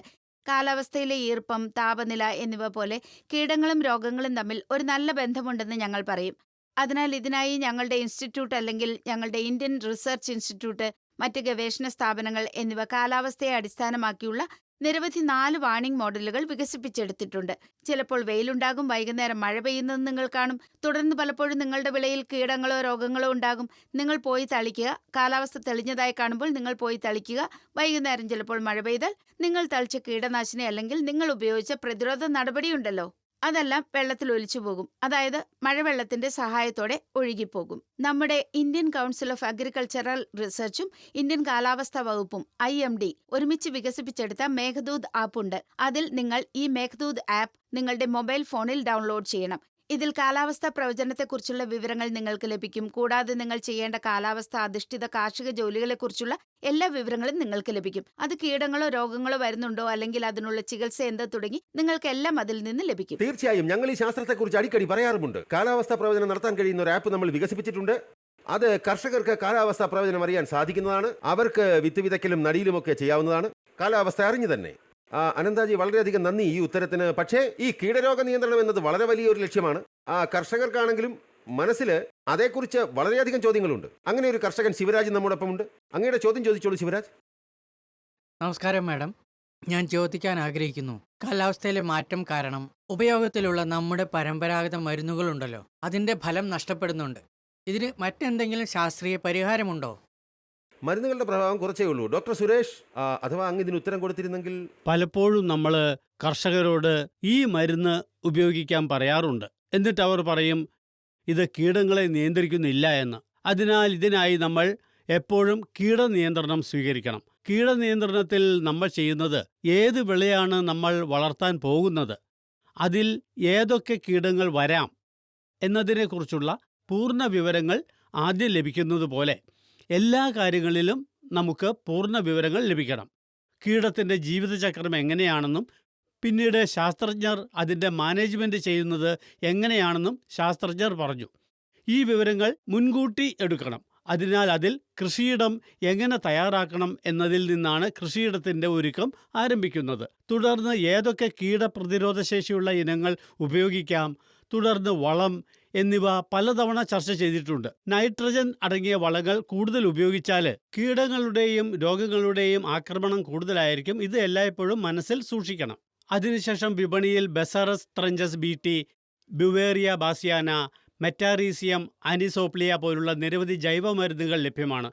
Speaker 4: കാലാവസ്ഥയിലെ ഈർപ്പം, താപനില എന്നിവ പോലെ കീടങ്ങളും രോഗങ്ങളും തമ്മിൽ ഒരു നല്ല ബന്ധമുണ്ടെന്ന് ഞങ്ങൾ പറയും. അതിനാൽ ഇതിനായി ഞങ്ങളുടെ ഇൻസ്റ്റിറ്റ്യൂട്ട് അല്ലെങ്കിൽ ഞങ്ങളുടെ ഇന്ത്യൻ റിസർച്ച് ഇൻസ്റ്റിറ്റ്യൂട്ട്, മറ്റ് ഗവേഷണ സ്ഥാപനങ്ങൾ എന്നിവ കാലാവസ്ഥയെ അടിസ്ഥാനമാക്കിയുള്ള നിരവധി 4 വാണിംഗ് മോഡലുകൾ വികസിപ്പിച്ചെടുത്തിട്ടുണ്ട്. ചിലപ്പോൾ വെയിലുണ്ടാകും, വൈകുന്നേരം മഴ പെയ്യുന്നത് നിങ്ങൾ കാണും, തുടർന്ന് പലപ്പോഴും നിങ്ങളുടെ വിളയിൽ കീടങ്ങളോ രോഗങ്ങളോ ഉണ്ടാകും. നിങ്ങൾ പോയി തളിക്കുക. കാലാവസ്ഥ തെളിഞ്ഞതായി കാണുമ്പോൾ നിങ്ങൾ പോയി തളിക്കുക. വൈകുന്നേരം ചിലപ്പോൾ മഴ പെയ്താൽ നിങ്ങൾ തളിച്ച കീടനാശിനി അല്ലെങ്കിൽ നിങ്ങൾ ഉപയോഗിച്ച പ്രതിരോധ നടപടിയുണ്ടല്ലോ, അതെല്ലാം വെള്ളത്തിൽ ഒലിച്ചു പോകും. അതായത് മഴവെള്ളത്തിന്റെ സഹായത്തോടെ ഒഴുകിപ്പോകും. നമ്മുടെ ഇന്ത്യൻ കൗൺസിൽ ഓഫ് അഗ്രികൾച്ചറൽ റിസർച്ചും ഇന്ത്യൻ കാലാവസ്ഥാ വകുപ്പും IMD ഒരുമിച്ച് വികസിപ്പിച്ചെടുത്ത മേഘദൂത് ആപ്പ് ഉണ്ട്. അതിൽ നിങ്ങൾ ഈ മേഘദൂത് ആപ്പ് നിങ്ങളുടെ മൊബൈൽ ഫോണിൽ ഡൗൺലോഡ് ചെയ്യണം. ഇതിൽ കാലാവസ്ഥാ പ്രവചനത്തെക്കുറിച്ചുള്ള വിവരങ്ങൾ നിങ്ങൾക്ക് ലഭിക്കും. കൂടാതെ നിങ്ങൾ ചെയ്യേണ്ട കാലാവസ്ഥ അധിഷ്ഠിത കാർഷിക ജോലികളെക്കുറിച്ചുള്ള എല്ലാ വിവരങ്ങളും നിങ്ങൾക്ക് ലഭിക്കും. അത് കീടങ്ങളോ രോഗങ്ങളോ വരുന്നുണ്ടോ അല്ലെങ്കിൽ അതിനുള്ള ചികിത്സ എന്ത് തുടങ്ങി നിങ്ങൾക്കെല്ലാം അതിൽ നിന്ന് ലഭിക്കും.
Speaker 1: തീർച്ചയായും ഞങ്ങൾ ഈ ശാസ്ത്രത്തെക്കുറിച്ച് അടിക്കടി പറയാറുമുണ്ട്. കാലാവസ്ഥാ പ്രവചനം നടത്താൻ കഴിയുന്ന ഒരു ആപ്പ് നമ്മൾ വികസിപ്പിച്ചിട്ടുണ്ട്. അത് കർഷകർക്ക് കാലാവസ്ഥാ പ്രവചനം അറിയാൻ സാധിക്കുന്നതാണ്. അവർക്ക് വിത്ത് വിതയ്ക്കലും നടിയിലുമൊക്കെ ചെയ്യാവുന്നതാണ്, കാലാവസ്ഥ അറിഞ്ഞു തന്നെ. അനന്താജി, വളരെയധികം നന്ദി ഈ ഉത്തരത്തിന്. പക്ഷേ ഈ കീടരോഗ നിയന്ത്രണം എന്നത് വളരെ വലിയൊരു ലക്ഷ്യമാണ്. കർഷകർക്കാണെങ്കിലും മനസ്സിൽ അതേക്കുറിച്ച് വളരെയധികം ചോദ്യങ്ങളുണ്ട്. അങ്ങനെ ഒരു കർഷകൻ ശിവരാജ് നമ്മോടൊപ്പം ഉണ്ട്. അങ്ങയുടെ ചോദ്യം ചോദിച്ചോളൂ ശിവരാജ്.
Speaker 5: നമസ്കാരം മാഡം. ഞാൻ ചോദിക്കാൻ ആഗ്രഹിക്കുന്നു, കാലാവസ്ഥയിലെ മാറ്റം കാരണം ഉപയോഗത്തിലുള്ള നമ്മുടെ പരമ്പരാഗത മരുന്നുകളുണ്ടല്ലോ, അതിൻ്റെ ഫലം നഷ്ടപ്പെടുന്നുണ്ട്. ഇതിന് മറ്റെന്തെങ്കിലും ശാസ്ത്രീയ പരിഹാരമുണ്ടോ?
Speaker 1: മരുന്നുകളുടെ പ്രഭാവം കുറച്ചേ ഉള്ളൂ. ഡോക്ടർ സുരേഷ്, അഥവാ അങ്ങ് ഇതിന് ഉത്തരം കൊടുത്തിരുന്നെങ്കിൽ.
Speaker 6: പലപ്പോഴും നമ്മൾ കർഷകരോട് ഈ മരുന്ന് ഉപയോഗിക്കാൻ പറയാറുണ്ട്. എന്നിട്ട് അവർ പറയും ഇത് കീടങ്ങളെ നിയന്ത്രിക്കുന്നില്ല എന്ന്. അതിനാൽ ഇതിനായി നമ്മൾ എപ്പോഴും കീടനിയന്ത്രണം സ്വീകരിക്കണം. കീടനിയന്ത്രണത്തിൽ നമ്മൾ ചെയ്യുന്നത് ഏത് വിളയാണ് നമ്മൾ വളർത്താൻ പോകുന്നത്, അതിൽ ഏതൊക്കെ കീടങ്ങൾ വരാം എന്നതിനെക്കുറിച്ചുള്ള പൂർണ്ണ വിവരങ്ങൾ ആദ്യം ലഭിക്കുന്നത് പോലെ എല്ലാ കാര്യങ്ങളിലും നമുക്ക് പൂർണ്ണ വിവരങ്ങൾ ലഭിക്കണം. കീടത്തിൻ്റെ ജീവിതചക്രം എങ്ങനെയാണെന്നും പിന്നീട് ശാസ്ത്രജ്ഞർ അതിൻ്റെ മാനേജ്മെൻറ്റ് ചെയ്യുന്നത് എങ്ങനെയാണെന്നും ശാസ്ത്രജ്ഞർ പറഞ്ഞു. ഈ വിവരങ്ങൾ മുൻകൂട്ടി എടുക്കണം. അതിനാൽ അതിൽ കൃഷിയിടം എങ്ങനെ തയ്യാറാക്കണം എന്നതിൽ നിന്നാണ് കൃഷിയിടത്തിൻ്റെ ഒരുക്കം ആരംഭിക്കുന്നത്. തുടർന്ന് ഏതൊക്കെ കീടപ്രതിരോധശേഷിയുള്ള ഇനങ്ങൾ ഉപയോഗിക്കാം, തുടർന്ന് വളം എന്നിവ പലതവണ ചർച്ച ചെയ്തിട്ടുണ്ട്. നൈട്രജൻ അടങ്ങിയ വളങ്ങൾ കൂടുതൽ ഉപയോഗിച്ചാൽ കീടങ്ങളുടെയും രോഗങ്ങളുടെയും ആക്രമണം കൂടുതലായിരിക്കും. ഇത് എല്ലായ്പ്പോഴും മനസ്സിൽ സൂക്ഷിക്കണം. അതിനുശേഷം വിപണിയിൽ ബെസറസ് ത്രഞ്ചസ് BT, ബ്യുവേറിയ ബാസിയാന, മെറ്റാറീസിയം, ആനിസോപ്ലിയ പോലുള്ള നിരവധി ജൈവമരുന്നുകൾ ലഭ്യമാണ്.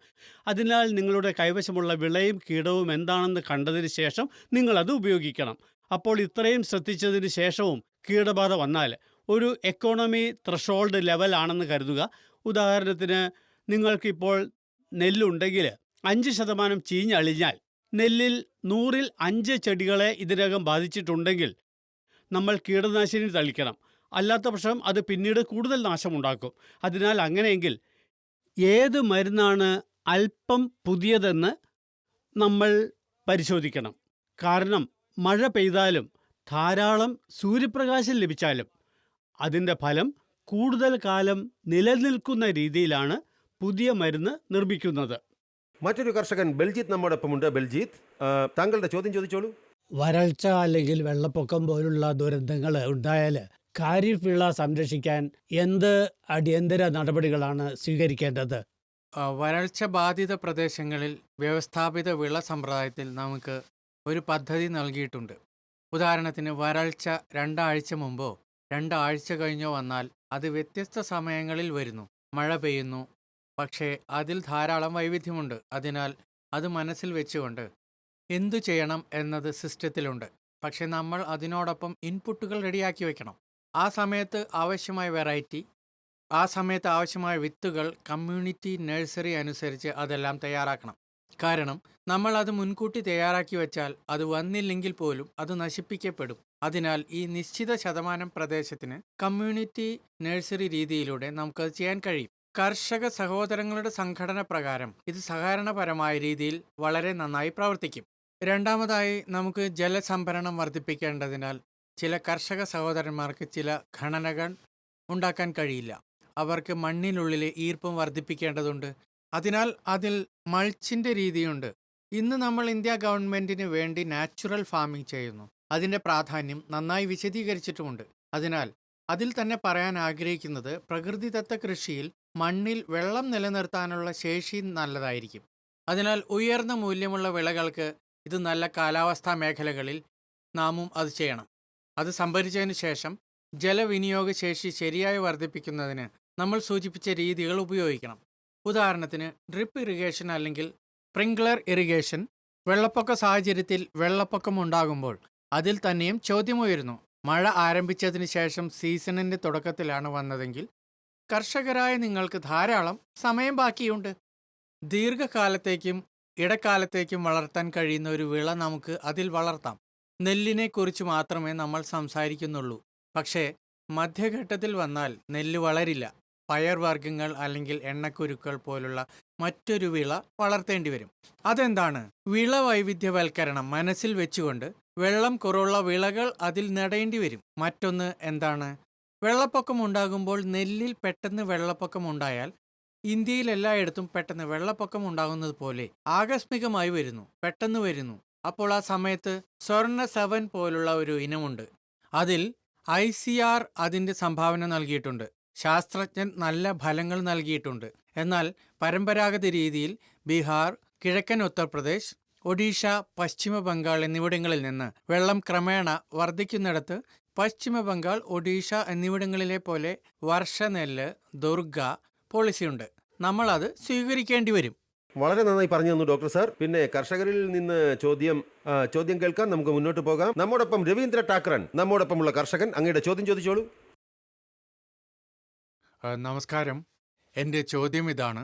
Speaker 6: അതിനാൽ നിങ്ങളുടെ കൈവശമുള്ള വിളയും കീടവും എന്താണെന്ന് കണ്ടതിന് ശേഷം നിങ്ങളത് ഉപയോഗിക്കണം. അപ്പോൾ ഇത്രയും ശ്രദ്ധിച്ചതിന് ശേഷവും കീടബാധ വന്നാൽ ഒരു എക്കോണമി ത്രഷോൾഡ് ലെവൽ ആണെന്ന് കരുതുക. ഉദാഹരണത്തിന് നിങ്ങൾക്കിപ്പോൾ നെല്ലുണ്ടെങ്കിൽ 5% ചീഞ്ഞളിഞ്ഞാൽ നെല്ലിൽ 100-ൽ 5 ചെടികളെ ഇതിനകം ബാധിച്ചിട്ടുണ്ടെങ്കിൽ നമ്മൾ കീടനാശിനി തളിക്കണം. അല്ലാത്ത പക്ഷം അത് പിന്നീട് കൂടുതൽ നാശമുണ്ടാക്കും. അതിനാൽ അങ്ങനെയെങ്കിൽ ഏത് മരുന്നാണ് അല്പം പുതിയതെന്ന് നമ്മൾ പരിശോധിക്കണം. കാരണം മഴ പെയ്താലും ധാരാളം സൂര്യപ്രകാശം ലഭിച്ചാലും അതിൻ്റെ ഫലം കൂടുതൽ കാലം നിലനിൽക്കുന്ന രീതിയിലാണ് പുതിയ മരുന്ന് നിർമ്മിക്കുന്നത്.
Speaker 1: മറ്റൊരു കർഷകൻ ബൽജിത്ത് നമ്മോടൊപ്പമുണ്ട്. ബൽജിത്ത്, താങ്കളുടെ ചോദ്യം ചോദിച്ചോളൂ.
Speaker 6: വരൾച്ച അല്ലെങ്കിൽ വെള്ളപ്പൊക്കം പോലുള്ള ദുരന്തങ്ങൾ ഉണ്ടായാൽ ഖാരിഫ് വിള സംരക്ഷിക്കാൻ എന്ത് അടിയന്തര നടപടികളാണ് സ്വീകരിക്കേണ്ടത്?
Speaker 2: വരൾച്ച ബാധിത പ്രദേശങ്ങളിൽ വ്യവസ്ഥാപിത വിള സമ്പ്രദായത്തിൽ നമുക്ക് ഒരു പദ്ധതി നൽകിയിട്ടുണ്ട്. ഉദാഹരണത്തിന് വരൾച്ച 2 ആഴ്ച മുമ്പോ 2 ആഴ്ച കഴിഞ്ഞോ വന്നാൽ അത് വ്യത്യസ്ത സമയങ്ങളിൽ വരുന്നു. മഴ പെയ്യുന്നു, പക്ഷേ അതിൽ ധാരാളം വൈവിധ്യമുണ്ട്. അതിനാൽ അത് മനസ്സിൽ വെച്ചുകൊണ്ട് എന്തു ചെയ്യണം എന്നത് സിസ്റ്റത്തിലുണ്ട്. പക്ഷെ നമ്മൾ അതിനോടൊപ്പം ഇൻപുട്ടുകൾ റെഡിയാക്കി വെക്കണം. ആ സമയത്ത് ആവശ്യമായ വെറൈറ്റി, ആ സമയത്ത് ആവശ്യമായ വിത്തുകൾ, കമ്മ്യൂണിറ്റി നഴ്സറി അനുസരിച്ച് അതെല്ലാം തയ്യാറാക്കണം. കാരണം നമ്മൾ അത് മുൻകൂട്ടി തയ്യാറാക്കി വെച്ചാൽ അത് വന്നില്ലെങ്കിൽ പോലും അത് നശിപ്പിക്കപ്പെടും. അതിനാൽ ഈ നിശ്ചിത ശതമാനം പ്രദേശത്തിന് കമ്മ്യൂണിറ്റി നഴ്സറി രീതിയിലൂടെ നമുക്കത് ചെയ്യാൻ കഴിയും. കർഷക സഹോദരങ്ങളുടെ സംഘടന പ്രകാരം ഇത് സഹകരണപരമായ രീതിയിൽ വളരെ നന്നായി പ്രവർത്തിക്കും. രണ്ടാമതായി, നമുക്ക് ജലസംഭരണം വർദ്ധിപ്പിക്കേണ്ടതിനാൽ ചില കർഷക സഹോദരന്മാർക്ക് ചില ഘടനകൾ ഉണ്ടാക്കാൻ കഴിയില്ല. അവർക്ക് മണ്ണിനുള്ളിലെ ഈർപ്പം വർദ്ധിപ്പിക്കേണ്ടതുണ്ട്. അതിനാൽ അതിൽ മൾച്ചിൻ്റെ രീതിയുണ്ട്. ഇന്ന് നമ്മൾ ഇന്ത്യ ഗവൺമെന്റിന് വേണ്ടി നാച്ചുറൽ ഫാമിംഗ് ചെയ്യുന്നു. അതിന്റെ പ്രാധാന്യം നന്നായി വിശദീകരിച്ചിട്ടുമുണ്ട്. അതിനാൽ അതിൽ തന്നെ പറയാൻ ആഗ്രഹിക്കുന്നത് പ്രകൃതിദത്ത കൃഷിയിൽ മണ്ണിൽ വെള്ളം നിലനിർത്താനുള്ള ശേഷി നല്ലതായിരിക്കും. അതിനാൽ ഉയർന്ന മൂല്യമുള്ള വിളകൾക്ക് ഇത് നല്ല കാലാവസ്ഥാ മേഖലകളിൽ നാമും അത് ചെയ്യണം. അത് സംഭരിച്ചതിന് ശേഷം ജലവിനിയോഗ ശേഷി ശരിയായി വർദ്ധിപ്പിക്കുന്നതിന് നമ്മൾ സൂചിപ്പിച്ച രീതികൾ ഉപയോഗിക്കണം. ഉദാഹരണത്തിന് ഡ്രിപ്പ് ഇറിഗേഷൻ അല്ലെങ്കിൽ സ്പ്രിംഗ്ലർ ഇറിഗേഷൻ. വെള്ളപ്പൊക്ക സാഹചര്യത്തിൽ വെള്ളപ്പൊക്കം ഉണ്ടാകുമ്പോൾ അതിൽ തന്നെയും ചോദ്യമുയരുന്നു. മഴ ആരംഭിച്ചതിന് ശേഷം സീസണിന്റെ തുടക്കത്തിലാണ് വന്നതെങ്കിൽ കർഷകരായ നിങ്ങൾക്ക് ധാരാളം സമയം ബാക്കിയുണ്ട്. ദീർഘകാലത്തേക്കും ഇടക്കാലത്തേക്കും വളർത്താൻ കഴിയുന്ന ഒരു വിള നമുക്ക് അതിൽ വളർത്താം. നെല്ലിനെ കുറിച്ച് മാത്രമേ നമ്മൾ സംസാരിക്കുന്നുള്ളൂ. പക്ഷേ മധ്യഘട്ടത്തിൽ വന്നാൽ നെല്ല് വളരില്ല. പയർവർഗ്ഗങ്ങൾ അല്ലെങ്കിൽ എണ്ണക്കുരുക്കൾ പോലുള്ള മറ്റൊരു വിള വളർത്തേണ്ടി വരും. അതെന്താണ്? വിള വൈവിധ്യവൽക്കരണം മനസ്സിൽ വെച്ചുകൊണ്ട് വെള്ളം കുറവുള്ള വിളകൾ അതിൽ നടേണ്ടി വരും. മറ്റൊന്ന് എന്താണ്? വെള്ളപ്പൊക്കം ഉണ്ടാകുമ്പോൾ നെല്ലിൽ പെട്ടെന്ന് വെള്ളപ്പൊക്കം ഉണ്ടായാൽ ഇന്ത്യയിൽ എല്ലായിടത്തും പെട്ടെന്ന് വെള്ളപ്പൊക്കം ഉണ്ടാകുന്നത് പോലെ ആകസ്മികമായി വരുന്നു, പെട്ടെന്ന് വരുന്നു. അപ്പോൾ ആ സമയത്ത് സ്വർണ്ണ സെവൻ പോലുള്ള ഒരു ഇനമുണ്ട്. അതിൽ ICR അതിൻ്റെ സംഭാവന നൽകിയിട്ടുണ്ട്. ശാസ്ത്രജ്ഞൻ നല്ല ഫലങ്ങൾ നൽകിയിട്ടുണ്ട്. എന്നാൽ പരമ്പരാഗത രീതിയിൽ ബീഹാർ, കിഴക്കൻ ഉത്തർപ്രദേശ്, ഒഡീഷ, പശ്ചിമ ബംഗാൾ എന്നിവിടങ്ങളിൽ നിന്ന് വെള്ളം ക്രമേണ വർദ്ധിക്കുന്നിടത്ത് പശ്ചിമ ബംഗാൾ, ഒഡീഷ എന്നിവിടങ്ങളിലെ പോലെ വർഷനെല്ല്, ദുർഗ പോളിസിയുണ്ട്. നമ്മളത് സ്വീകരിക്കേണ്ടി വരും.
Speaker 1: വളരെ നന്നായി പറഞ്ഞു തന്നു ഡോക്ടർ സാർ. പിന്നെ കർഷകരിൽ നിന്ന് ചോദ്യം കേൾക്കാൻ നമുക്ക് മുന്നോട്ട് പോകാം. നമ്മോടൊപ്പം രവീന്ദ്ര ടാക്രൻ, നമ്മോടൊപ്പമുള്ള കർഷകൻ. അങ്ങയുടെ ചോദ്യം ചോദിച്ചോളൂ.
Speaker 2: നമസ്കാരം. എൻ്റെ ചോദ്യം ഇതാണ്.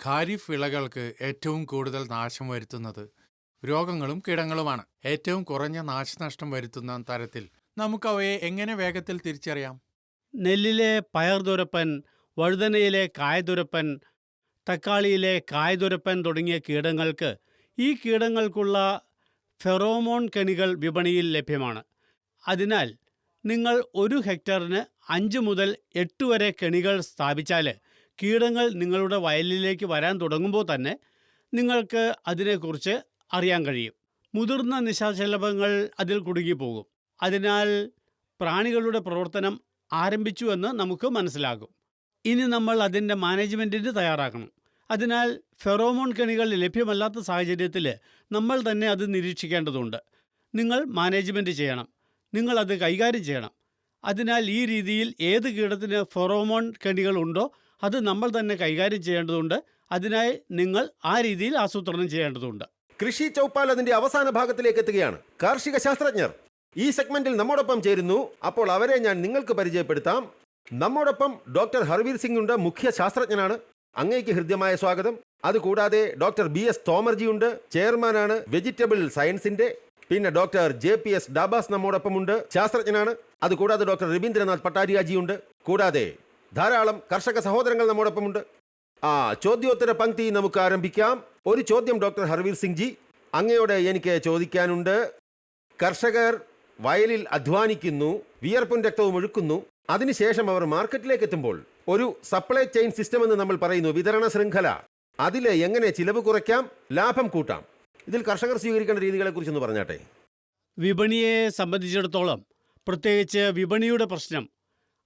Speaker 2: ഖാരിഫ് വിളകൾക്ക് ഏറ്റവും കൂടുതൽ നാശം വരുത്തുന്നത് രോഗങ്ങളും കീടങ്ങളുമാണ്. ഏറ്റവും കുറഞ്ഞ നാശനഷ്ടം വരുത്തുന്ന തരത്തിൽ നമുക്കവയെ എങ്ങനെ വേഗത്തിൽ തിരിച്ചറിയാം?
Speaker 6: നെല്ലിലെ പയർതുരപ്പൻ, വഴുതനയിലെ കായതുരപ്പൻ, തക്കാളിയിലെ കായതുരപ്പൻ തുടങ്ങിയ കീടങ്ങൾക്ക് ഈ കീടങ്ങൾക്കുള്ള ഫെറോമോൺ കെണികൾ വിപണിയിൽ ലഭ്യമാണ്. അതിനാൽ നിങ്ങൾ 1 ഹെക്ടറിന് 5 മുതൽ 8 വരെ കെണികൾ സ്ഥാപിച്ചാൽ കീടങ്ങൾ നിങ്ങളുടെ വയലിലേക്ക് വരാൻ തുടങ്ങുമ്പോൾ തന്നെ നിങ്ങൾക്ക് അതിനെക്കുറിച്ച് അറിയാൻ കഴിയും. മുതിർന്ന നിശാശലഭങ്ങൾ അതിൽ കുടുങ്ങിപ്പോകും. അതിനാൽ പ്രാണികളുടെ പ്രവർത്തനം ആരംഭിച്ചുവെന്ന് നമുക്ക് മനസ്സിലാകും. ഇനി നമ്മൾ അതിൻ്റെ മാനേജ്മെൻറ്റിന് തയ്യാറാക്കണം. അതിനാൽ ഫെറോമോൺ കെണികൾ ലഭ്യമല്ലാത്ത സാഹചര്യത്തിൽ നമ്മൾ തന്നെ അത് നിരീക്ഷിക്കേണ്ടതുണ്ട്. നിങ്ങൾ മാനേജ്മെൻറ്റ് ചെയ്യണം, നിങ്ങളത് കൈകാര്യം ചെയ്യണം. അതിനാൽ ഈ രീതിയിൽ ഏത് കീടത്തിന് ഫെറോമോൺ കെണികളുണ്ടോ അത് നമ്മൾ തന്നെ കൈകാര്യം ചെയ്യേണ്ടതുണ്ട്. അതിനായി നിങ്ങൾ ആ രീതിയിൽ ആസൂത്രണം ചെയ്യേണ്ടതുണ്ട്.
Speaker 1: കൃഷി ചൗപ്പാൽ അതിന്റെ അവസാന ഭാഗത്തിലേക്ക് എത്തുകയാണ്. കാർഷിക ശാസ്ത്രജ്ഞർ ഈ സെഗ്മെന്റിൽ നമ്മോടൊപ്പം ചേരുന്നു. അപ്പോൾ അവരെ ഞാൻ നിങ്ങൾക്ക് പരിചയപ്പെടുത്താം. നമ്മോടൊപ്പം ഡോക്ടർ ഹർവീർ സിംഗ് ഉണ്ട്, മുഖ്യ ശാസ്ത്രജ്ഞനാണ്. അങ്ങേക്ക് ഹൃദ്യമായ സ്വാഗതം. അതുകൂടാതെ ഡോക്ടർ BS തോമർജി ഉണ്ട്, ചെയർമാനാണ് വെജിറ്റബിൾ സയൻസിന്റെ. പിന്നെ ഡോക്ടർ JPS ഡാബാസ് നമ്മോടൊപ്പമുണ്ട്, ശാസ്ത്രജ്ഞനാണ്. അതുകൂടാതെ ഡോക്ടർ രവീന്ദ്രനാഥ് പട്ടാരിയാജി ഉണ്ട്. കൂടാതെ ധാരാളം കർഷക സഹോദരങ്ങൾ നമ്മോടൊപ്പമുണ്ട്. ചോദ്യോത്തര പങ്ക്തി നമുക്ക് ആരംഭിക്കാം. ഒരു ചോദ്യം ഡോക്ടർ ഹർവീർ സിംഗ് ജി, അങ്ങയോട് എനിക്ക് ചോദിക്കാനുണ്ട്. കർഷകർ വയലിൽ അധ്വാനിക്കുന്നു, വിയർപ്പും രക്തവും ഒഴുക്കുന്നു. അതിനുശേഷം അവർ മാർക്കറ്റിലേക്ക് എത്തുമ്പോൾ ഒരു സപ്ലൈ ചെയിൻ സിസ്റ്റം എന്ന് നമ്മൾ പറയുന്നു, വിതരണ ശൃംഖല. അതിൽ എങ്ങനെ ചിലവ് കുറയ്ക്കാം, ലാഭം കൂട്ടാം. ഇതിൽ കർഷകർ സ്വീകരിക്കേണ്ട രീതികളെ കുറിച്ചൊന്ന് പറഞ്ഞാട്ടെ.
Speaker 6: വിപണിയെ സംബന്ധിച്ചിടത്തോളം, പ്രത്യേകിച്ച് വിപണിയുടെ പ്രശ്നം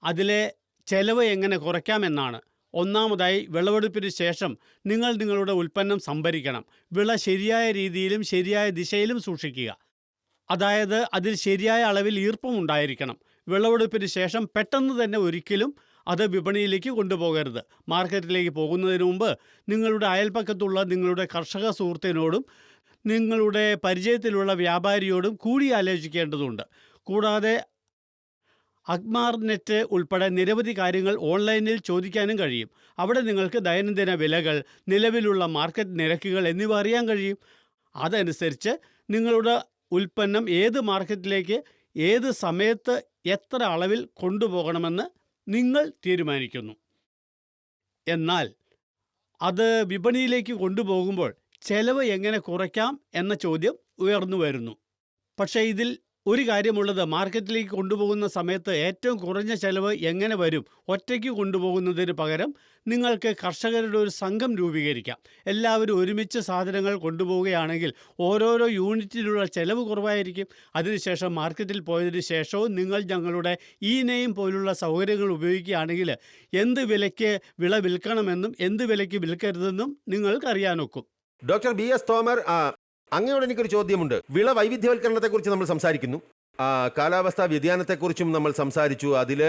Speaker 6: അതിലെ ചെലവ് എങ്ങനെ കുറയ്ക്കാമെന്നാണ്. ഒന്നാമതായി, വിളവെടുപ്പിന് ശേഷം നിങ്ങൾ നിങ്ങളുടെ ഉൽപ്പന്നം സംഭരിക്കണം. വിള ശരിയായ രീതിയിലും ശരിയായ ദിശയിലും സൂക്ഷിക്കുക. അതായത് അതിൽ ശരിയായ അളവിൽ ഈർപ്പം ഉണ്ടായിരിക്കണം. വിളവെടുപ്പിന് ശേഷം പെട്ടെന്ന് തന്നെ ഒരിക്കലും അത് വിപണിയിലേക്ക് കൊണ്ടുപോകരുത്. മാർക്കറ്റിലേക്ക് പോകുന്നതിന് മുമ്പ് നിങ്ങളുടെ അയൽപ്പക്കത്തുള്ള നിങ്ങളുടെ കർഷക സുഹൃത്തിനോടും നിങ്ങളുടെ പരിചയത്തിലുള്ള വ്യാപാരിയോടും കൂടി ആലോചിക്കേണ്ടതുണ്ട്. കൂടാതെ അഗ്മാർ നെറ്റ് ഉൾപ്പെടെ നിരവധി കാര്യങ്ങൾ ഓൺലൈനിൽ ചോദിക്കാനും കഴിയും. അവിടെ നിങ്ങൾക്ക് ദൈനംദിന വിലകൾ, നിലവിലുള്ള മാർക്കറ്റ് നിരക്കുകൾ എന്നിവ അറിയാൻ കഴിയും. അതനുസരിച്ച് നിങ്ങളുടെ ഉൽപ്പന്നം ഏത് മാർക്കറ്റിലേക്ക് ഏത് സമയത്ത് എത്ര അളവിൽ കൊണ്ടുപോകണമെന്ന് നിങ്ങൾ തീരുമാനിക്കുന്നു. എന്നാൽ അത് വിപണിയിലേക്ക് കൊണ്ടുപോകുമ്പോൾ ചെലവ് എങ്ങനെ കുറയ്ക്കാം എന്ന ചോദ്യം ഉയർന്നു വരുന്നു. പക്ഷേ ഇതിൽ ഒരു കാര്യമുള്ളത്, മാർക്കറ്റിലേക്ക് കൊണ്ടുപോകുന്ന സമയത്ത് ഏറ്റവും കുറഞ്ഞ ചെലവ് എങ്ങനെ വരും? ഒറ്റയ്ക്ക് കൊണ്ടുപോകുന്നതിന് പകരം നിങ്ങൾക്ക് കർഷകരുടെ ഒരു സംഘം രൂപീകരിക്കാം. എല്ലാവരും ഒരുമിച്ച് സാധനങ്ങൾ കൊണ്ടുപോവുകയാണെങ്കിൽ ഓരോരോ യൂണിറ്റിലുള്ള ചെലവ് കുറവായിരിക്കും. അതിനുശേഷം മാർക്കറ്റിൽ പോയതിന് ശേഷവും നിങ്ങൾ ഞങ്ങളുടെ ഈ നെയിം പോലുള്ള സൗകര്യങ്ങൾ ഉപയോഗിക്കുകയാണെങ്കിൽ എന്ത് വിലയ്ക്ക് വിള വിൽക്കണമെന്നും എന്ത് വിലയ്ക്ക് വിൽക്കരുതെന്നും നിങ്ങൾക്കറിയാനൊക്കും.
Speaker 1: ഡോക്ടർ ബി എസ് തോമർ, അങ്ങയോട് എനിക്കൊരു ചോദ്യമുണ്ട്. വിള വൈവിധ്യവൽക്കരണത്തെക്കുറിച്ച് നമ്മൾ സംസാരിക്കുന്നു, കാലാവസ്ഥാ വ്യതിയാനത്തെക്കുറിച്ചും നമ്മൾ സംസാരിച്ചു. അതിൽ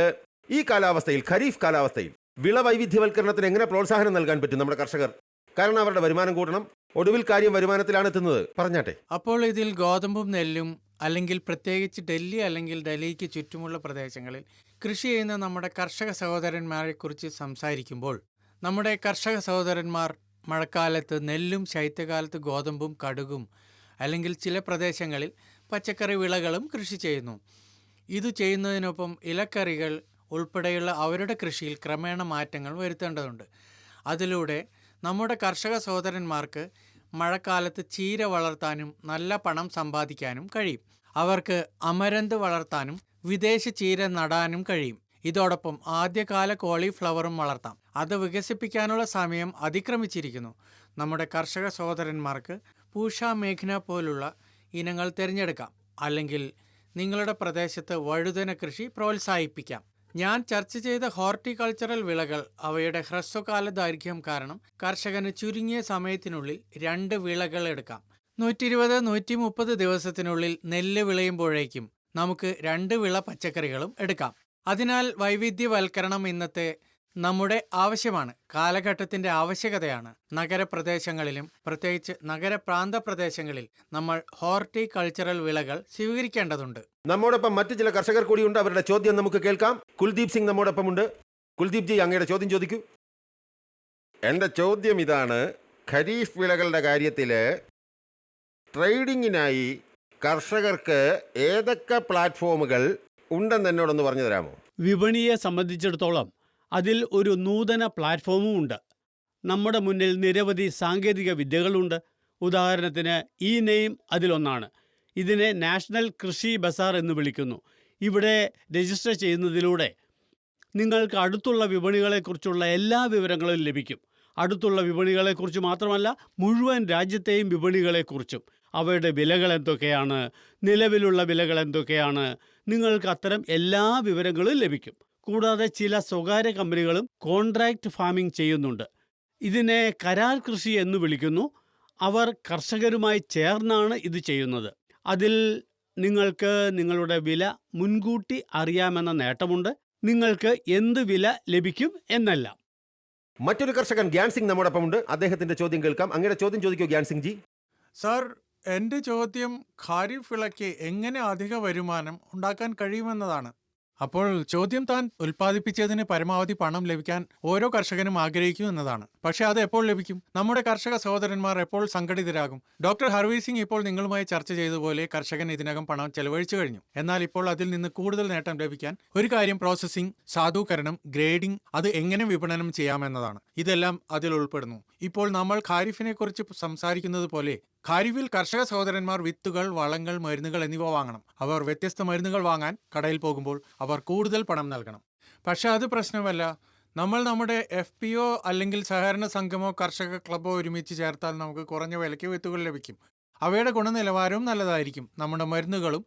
Speaker 1: ഈ കാലാവസ്ഥയിൽ, ഖരീഫ് കാലാവസ്ഥയിൽ വിള വൈവിധ്യവൽക്കരണത്തിന് എങ്ങനെ പ്രോത്സാഹനം നൽകാൻ പറ്റും നമ്മുടെ കർഷകർ? കാരണം അവരുടെ വരുമാനം കൂട്ടണം. ഒടുവിൽ കാര്യം വരുമാനത്തിലാണ് എത്തുന്നത്. പറഞ്ഞാട്ടെ.
Speaker 2: അപ്പോൾ ഇതിൽ ഗോതമ്പും നെല്ലും, അല്ലെങ്കിൽ പ്രത്യേകിച്ച് ഡൽഹി അല്ലെങ്കിൽ ഡൽഹിക്ക് ചുറ്റുമുള്ള പ്രദേശങ്ങളിൽ കൃഷി ചെയ്യുന്ന നമ്മുടെ കർഷക സഹോദരന്മാരെക്കുറിച്ച് സംസാരിക്കുമ്പോൾ, നമ്മുടെ കർഷക സഹോദരന്മാർ മഴക്കാലത്ത് നെല്ലും ശൈത്യകാലത്ത് ഗോതമ്പും കടുകും അല്ലെങ്കിൽ ചില പ്രദേശങ്ങളിൽ പച്ചക്കറി വിളകളും കൃഷി ചെയ്യുന്നു. ഇത് ചെയ്യുന്നതിനൊപ്പം ഇലക്കറികൾ ഉൾപ്പെടെയുള്ള അവരുടെ കൃഷിയിൽ ക്രമേണ മാറ്റങ്ങൾ വരുത്തേണ്ടതുണ്ട്. അതിലൂടെ നമ്മുടെ കർഷക സഹോദരന്മാർക്ക് മഴക്കാലത്ത് ചീര വളർത്താനും നല്ല പണം സമ്പാദിക്കാനും കഴിയും. അവർക്ക് അമരന്ത് വളർത്താനും വിദേശ ചീര നടാനും കഴിയും. ഇതോടൊപ്പം ആദ്യകാല കോളിഫ്ലവറും വളർത്താം. അത് വികസിപ്പിക്കാനുള്ള സമയം അതിക്രമിച്ചിരിക്കുന്നു. നമ്മുടെ കർഷക സഹോദരന്മാർക്ക് പൂഷ മേഘ്ന പോലുള്ള ഇനങ്ങൾ തിരഞ്ഞെടുക്കാം. അല്ലെങ്കിൽ നിങ്ങളുടെ പ്രദേശത്ത് വഴുതന കൃഷി പ്രോത്സാഹിപ്പിക്കാം. ഞാൻ ചർച്ച ചെയ്ത ഹോർട്ടിക്കൾച്ചറൽ വിളകൾ അവയുടെ ഹ്രസ്വകാല ദൈർഘ്യം കാരണം കർഷകന് ചുരുങ്ങിയ സമയത്തിനുള്ളിൽ 2 വിളകൾ എടുക്കാം. 120-130 ദിവസത്തിനുള്ളിൽ നെല്ല് വിളയുമ്പോഴേക്കും നമുക്ക് 2 വിള പച്ചക്കറികളും എടുക്കാം. അതിനാൽ വൈവിധ്യവൽക്കരണം ഇന്നത്തെ നമ്മുടെ ആവശ്യമാണ്, കാലഘട്ടത്തിന്റെ ആവശ്യകതയാണ്. നഗരപ്രദേശങ്ങളിലും പ്രത്യേകിച്ച് നഗരപ്രാന്ത പ്രദേശങ്ങളിൽ നമ്മൾ ഹോർട്ടിക്കൾച്ചറൽ വിളകൾ സ്വീകരിക്കേണ്ടതുണ്ട്.
Speaker 1: നമ്മോടൊപ്പം മറ്റു ചില കർഷകർ കൂടിയുണ്ട്. അവരുടെ ചോദ്യം നമുക്ക് കേൾക്കാം. കുൽദീപ് സിംഗ് നമ്മോടൊപ്പം ഉണ്ട്. കുൽദീപ് ജി, അങ്ങയുടെ ചോദ്യം ചോദിക്കൂ. എൻ്റെ ചോദ്യം ഇതാണ്. ഖരീഫ് വിളകളുടെ കാര്യത്തിൽ ട്രേഡിങ്ങിനായി കർഷകർക്ക് ഏതൊക്കെ പ്ലാറ്റ്ഫോമുകൾ ഉണ്ടെന്ന് എന്നോടൊന്ന് പറഞ്ഞു തരാമോ?
Speaker 6: വിപണിയെ സംബന്ധിച്ചിടത്തോളം അതിൽ ഒരു നൂതന പ്ലാറ്റ്ഫോമും ഉണ്ട്. നമ്മുടെ മുന്നിൽ നിരവധി സാങ്കേതിക വിദ്യകളുണ്ട്. ഉദാഹരണത്തിന് ഈ നെയിം അതിലൊന്നാണ്. ഇതിനെ നാഷണൽ കൃഷി ബസാർ എന്ന് വിളിക്കുന്നു. ഇവിടെ രജിസ്റ്റർ ചെയ്യുന്നതിലൂടെ നിങ്ങൾക്ക് അടുത്തുള്ള വിപണികളെക്കുറിച്ചുള്ള എല്ലാ വിവരങ്ങളും ലഭിക്കും. അടുത്തുള്ള വിപണികളെക്കുറിച്ച് മാത്രമല്ല, മുഴുവൻ രാജ്യത്തെയും വിപണികളെക്കുറിച്ചും, അവയുടെ വിലകൾ എന്തൊക്കെയാണ്, നിലവിലുള്ള വിലകൾ എന്തൊക്കെയാണ്, നിങ്ങൾക്ക് അത്തരം എല്ലാ വിവരങ്ങളും ലഭിക്കും. കൂടാതെ ചില സ്വകാര്യ കമ്പനികളും കോൺട്രാക്റ്റ് ഫാമിംഗ് ചെയ്യുന്നുണ്ട്. ഇതിനെ കരാർ കൃഷി എന്ന് വിളിക്കുന്നു. അവർ കർഷകരുമായി ചേർന്നാണ് ഇത് ചെയ്യുന്നത്. അതിൽ നിങ്ങൾക്ക് നിങ്ങളുടെ വില മുൻകൂട്ടി അറിയാമെന്ന നേട്ടമുണ്ട്. നിങ്ങൾക്ക് എന്ത് വില ലഭിക്കും എന്നല്ല.
Speaker 1: മറ്റൊരു കർഷകൻ ഗ്യാൻ സിംഗ് നമ്മോടൊപ്പം ഉണ്ട്. അദ്ദേഹത്തിന്റെ ചോദ്യം കേൾക്കാം. അങ്ങയുടെ ചോദ്യം ചോദിക്കൂ ഗ്യാൻ സിംഗ് ജി.
Speaker 2: സർ, എൻ്റെ ചോദ്യം ഖാരിഫ് വിളയ്ക്ക് എങ്ങനെ അധിക വരുമാനം ഉണ്ടാക്കാൻ കഴിയുമെന്നതാണ്. അപ്പോൾ ചോദ്യം താൻ ഉൽപ്പാദിപ്പിച്ചതിന് പരമാവധി പണം ലഭിക്കാൻ ഓരോ കർഷകനും ആഗ്രഹിക്കും എന്നതാണ്. പക്ഷേ അത് എപ്പോൾ ലഭിക്കും? നമ്മുടെ കർഷക സഹോദരന്മാർ എപ്പോൾ സംഘടിതരാകും? ഡോക്ടർ ഹർവീർ സിംഗ് ഇപ്പോൾ നിങ്ങളുമായി ചർച്ച ചെയ്തതുപോലെ കർഷകൻ ഇതിനകം പണം ചെലവഴിച്ചു കഴിഞ്ഞു. എന്നാൽ ഇപ്പോൾ അതിൽ നിന്ന് കൂടുതൽ നേട്ടം ലഭിക്കാൻ ഒരു കാര്യം പ്രോസസ്സിംഗ്, സാധൂകരണം, ഗ്രേഡിംഗ്, അത് എങ്ങനെ വിപണനം ചെയ്യാമെന്നതാണ്. ഇതെല്ലാം അതിൽ ഉൾപ്പെടുന്നു. ഇപ്പോൾ നമ്മൾ ഖാരിഫിനെ കുറിച്ച് സംസാരിക്കുന്നത് പോലെ ഖാരിഫിൽ കർഷക സഹോദരന്മാർ വിത്തുകൾ, വളങ്ങൾ, മരുന്നുകൾ എന്നിവ വാങ്ങണം. അവർ വ്യത്യസ്ത മരുന്നുകൾ വാങ്ങാൻ കടയിൽ പോകുമ്പോൾ അവർ കൂടുതൽ പണം നൽകണം. പക്ഷെ അത് പ്രശ്നമല്ല. നമ്മൾ നമ്മുടെ FPO അല്ലെങ്കിൽ സഹകരണ സംഘമോ കർഷക ക്ലബ്ബോ ഒരുമിച്ച് ചേർത്താൽ നമുക്ക് കുറഞ്ഞ വിലയ്ക്ക് വിത്തുകൾ ലഭിക്കും. അവയുടെ ഗുണനിലവാരവും നല്ലതായിരിക്കും. നമ്മുടെ മരുന്നുകളും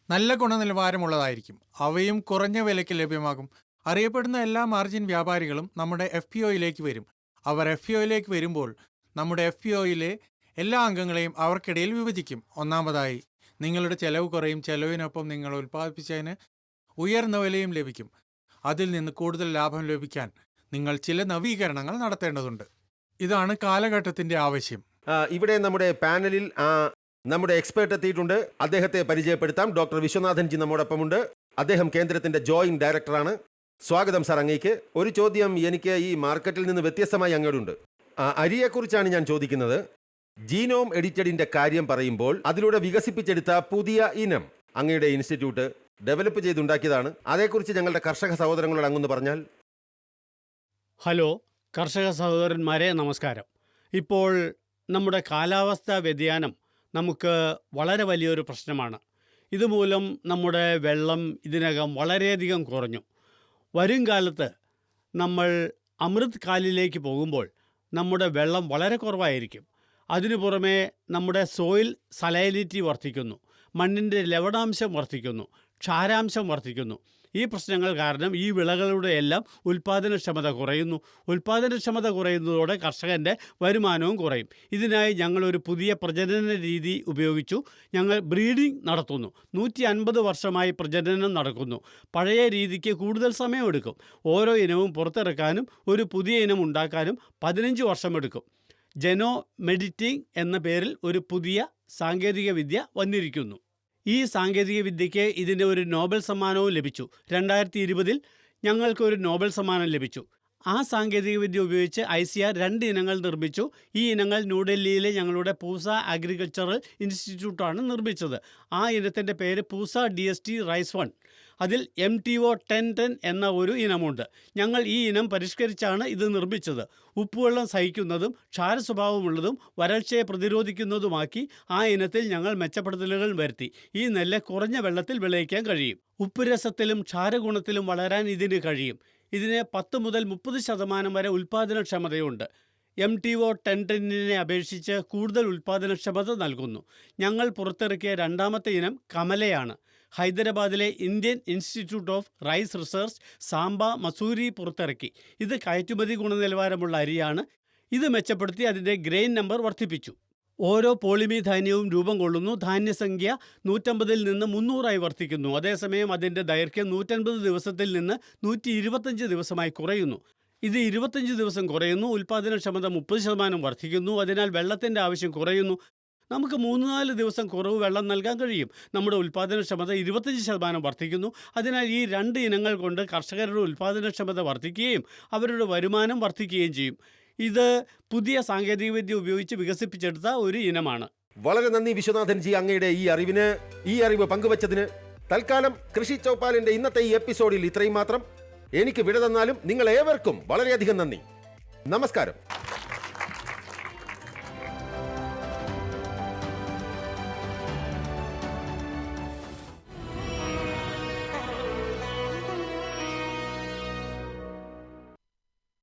Speaker 2: നല്ല ഗുണനിലവാരമുള്ളതായിരിക്കും. അവയും കുറഞ്ഞ വിലയ്ക്ക് ലഭ്യമാകും. അറിയപ്പെടുന്ന എല്ലാ മാർജിൻ വ്യാപാരികളും നമ്മുടെ FPOയിലേക്ക് വരും. അവർ FPOയിലേക്ക് വരുമ്പോൾ നമ്മുടെ FPOയിലെ എല്ലാ അംഗങ്ങളെയും അവർക്കിടയിൽ വിഭജിക്കും. ഒന്നാമതായി, നിങ്ങളുടെ ചെലവ് കുറയും. ചെലവിനൊപ്പം നിങ്ങൾ ഉൽപ്പാദിപ്പിച്ചതിന് ഉയർന്ന വിലയും ലഭിക്കും. അതിൽ നിന്ന് കൂടുതൽ ലാഭം ലഭിക്കാൻ നിങ്ങൾ ചില നവീകരണങ്ങൾ നടത്തേണ്ടതുണ്ട്. ഇതാണ് കാലഘട്ടത്തിന്റെ ആവശ്യം.
Speaker 1: ഇവിടെ നമ്മുടെ പാനലിൽ നമ്മുടെ എക്സ്പേർട്ട് എത്തിയിട്ടുണ്ട്. അദ്ദേഹത്തെ പരിചയപ്പെടുത്താം. ഡോക്ടർ വിശ്വനാഥൻ ജി നമ്മോടൊപ്പമുണ്ട്. അദ്ദേഹം കേന്ദ്രത്തിന്റെ ജോയിന്റ് ഡയറക്ടറാണ്. സ്വാഗതം സാർ അങ്ങേക്ക്. ഒരു ചോദ്യം എനിക്ക് ഈ മാർക്കറ്റിൽ നിന്ന് വ്യത്യസ്തമായി അങ്ങോട്ടുണ്ട്. അരിയെക്കുറിച്ചാണ് ഞാൻ ചോദിക്കുന്നത്. ജീനോം എഡിറ്റഡിന്റെ കാര്യം പറയുമ്പോൾ അതിലൂടെ വികസിപ്പിച്ചെടുത്ത പുതിയ ഇനം അങ്ങയുടെ ഇൻസ്റ്റിറ്റ്യൂട്ട് ഡെവലപ്പ് ചെയ്തുണ്ടാക്കിയതാണ്. അതേക്കുറിച്ച് ഞങ്ങളുടെ കർഷക സഹോദരങ്ങളോട് അങ്ങൊന്ന് പറഞ്ഞാൽ.
Speaker 6: ഹലോ കർഷക സഹോദരന്മാരെ, നമസ്കാരം. ഇപ്പോൾ നമ്മുടെ കാലാവസ്ഥാ വ്യതിയാനം നമുക്ക് വളരെ വലിയൊരു പ്രശ്നമാണ്. ഇതുമൂലം നമ്മുടെ വെള്ളം ഇതിനകം വളരെയധികം കുറഞ്ഞു. വരും കാലത്ത് നമ്മൾ അമൃത് കാലിലേക്ക് പോകുമ്പോൾ നമ്മുടെ വെള്ളം വളരെ കുറവായിരിക്കും. അതിനു പുറമെ നമ്മുടെ സോയിൽ സലൈനിറ്റി വർദ്ധിക്കുന്നു, മണ്ണിൻ്റെ ലവണാംശം വർദ്ധിക്കുന്നു, ക്ഷാരാംശം വർദ്ധിക്കുന്നു. ഈ പ്രശ്നങ്ങൾ കാരണം ഈ വിളകളുടെ എല്ലാം ഉൽപ്പാദനക്ഷമത കുറയുന്നു. ഉൽപ്പാദനക്ഷമത കുറയുന്നതോടെ കർഷകൻ്റെ വരുമാനവും കുറയും. ഇതിനായി ഞങ്ങളൊരു പുതിയ പ്രജനന രീതി ഉപയോഗിച്ചു. ഞങ്ങൾ ബ്രീഡിംഗ് നടത്തുന്നു. 150 വർഷമായി പ്രജനനം നടക്കുന്നു. പഴയ രീതിക്ക് കൂടുതൽ സമയമെടുക്കും. ഓരോ ഇനവും പുറത്തിറക്കാനും ഒരു പുതിയ ഇനം ഉണ്ടാക്കാനും 15 വർഷമെടുക്കും. ജെനോ മെഡിറ്റിംഗ് എന്ന പേരിൽ ഒരു പുതിയ സാങ്കേതിക വിദ്യ വന്നിരിക്കുന്നു. ഈ സാങ്കേതിക വിദ്യയ്ക്ക് ഇതിൻ്റെ ഒരു നോബൽ സമ്മാനവും ലഭിച്ചു. 2020 ഞങ്ങൾക്കൊരു നോബൽ സമ്മാനം ലഭിച്ചു. ആ സാങ്കേതികവിദ്യ ഉപയോഗിച്ച് ICAR 2 ഇനങ്ങൾ നിർമ്മിച്ചു. ഈ ഇനങ്ങൾ ന്യൂഡൽഹിയിലെ ഞങ്ങളുടെ പൂസ അഗ്രികൾച്ചറൽ ഇൻസ്റ്റിറ്റ്യൂട്ടാണ് നിർമ്മിച്ചത്. ആ ഇനത്തിൻ്റെ പേര് പൂസ DST റൈസ് 1. അതിൽ MTO 1010 എന്ന ഒരു ഇനമുണ്ട്. ഞങ്ങൾ ഈ ഇനം പരിഷ്കരിച്ചാണ് ഇത് നിർമ്മിച്ചത്. ഉപ്പുവെള്ളം സഹിക്കുന്നതും ക്ഷാരസ്വഭാവമുള്ളതും വരൾച്ചയെ പ്രതിരോധിക്കുന്നതുമാക്കി ആ ഇനത്തിൽ ഞങ്ങൾ മെച്ചപ്പെടുത്തലുകൾ വരുത്തി. ഈ നെല്ല് കുറഞ്ഞ വെള്ളത്തിൽ വിളയിക്കാൻ കഴിയും. ഉപ്പുരസത്തിലും ക്ഷാരഗുണത്തിലും വളരാൻ ഇതിന് കഴിയും. ഇതിന് 10 മുതൽ 30% വരെ ഉൽപ്പാദനക്ഷമതയുണ്ട്. MTO 1010നെ അപേക്ഷിച്ച് കൂടുതൽ ഉൽപ്പാദനക്ഷമത നൽകുന്നു. ഞങ്ങൾ പുറത്തിറക്കിയ രണ്ടാമത്തെ ഇനം കമലയാണ്. ഹൈദരാബാദിലെ Indian Institute of Rice Research Samba Mahsuri പുറത്തിറക്കി. ഇത് കയറ്റുമതി ഗുണനിലവാരമുള്ള അരിയാണ്. ഇത് മെച്ചപ്പെടുത്തി അതിൻ്റെ ഗ്രെയിൻ നമ്പർ വർദ്ധിപ്പിച്ചു. ഓരോ പോളിമി ധാന്യവും രൂപം കൊള്ളുന്നു. ധാന്യസംഖ്യ 150 നിന്ന് 300 വർദ്ധിക്കുന്നു. അതേസമയം അതിൻ്റെ ദൈർഘ്യം 150 ദിവസത്തിൽ നിന്ന് 125 ദിവസമായി കുറയുന്നു. ഇത് 25 ദിവസം കുറയുന്നു. ഉൽപ്പാദനക്ഷമത 30% വർദ്ധിക്കുന്നു. അതിനാൽ വെള്ളത്തിൻ്റെ ആവശ്യം കുറയുന്നു. നമുക്ക് 3-4 ദിവസം കുറവ് വെള്ളം നൽകാൻ കഴിയും. നമ്മുടെ ഉൽപ്പാദനക്ഷമത 25% വർദ്ധിക്കുന്നു. അതിനാൽ ഈ 2 ഇനങ്ങൾ കൊണ്ട് കർഷകരുടെ ഉൽപ്പാദനക്ഷമത വർദ്ധിക്കുകയും അവരുടെ വരുമാനം വർദ്ധിക്കുകയും ചെയ്യും. ഇത് പുതിയ സാങ്കേതികവിദ്യ ഉപയോഗിച്ച് വികസിപ്പിച്ചെടുത്ത ഒരു ഇനമാണ്.
Speaker 1: വളരെ നന്ദി വിശ്വനാഥൻ ജി, അങ്ങയുടെ ഈ അറിവ് പങ്കുവച്ചതിന്. തൽക്കാലം കൃഷി ചൗപ്പാലിന്റെ ഇന്നത്തെ ഈ എപ്പിസോഡിൽ ഇത്രയും മാത്രം. എനിക്ക് വിട തന്നാലും നിങ്ങൾ ഏവർക്കും വളരെയധികം നന്ദി. നമസ്കാരം.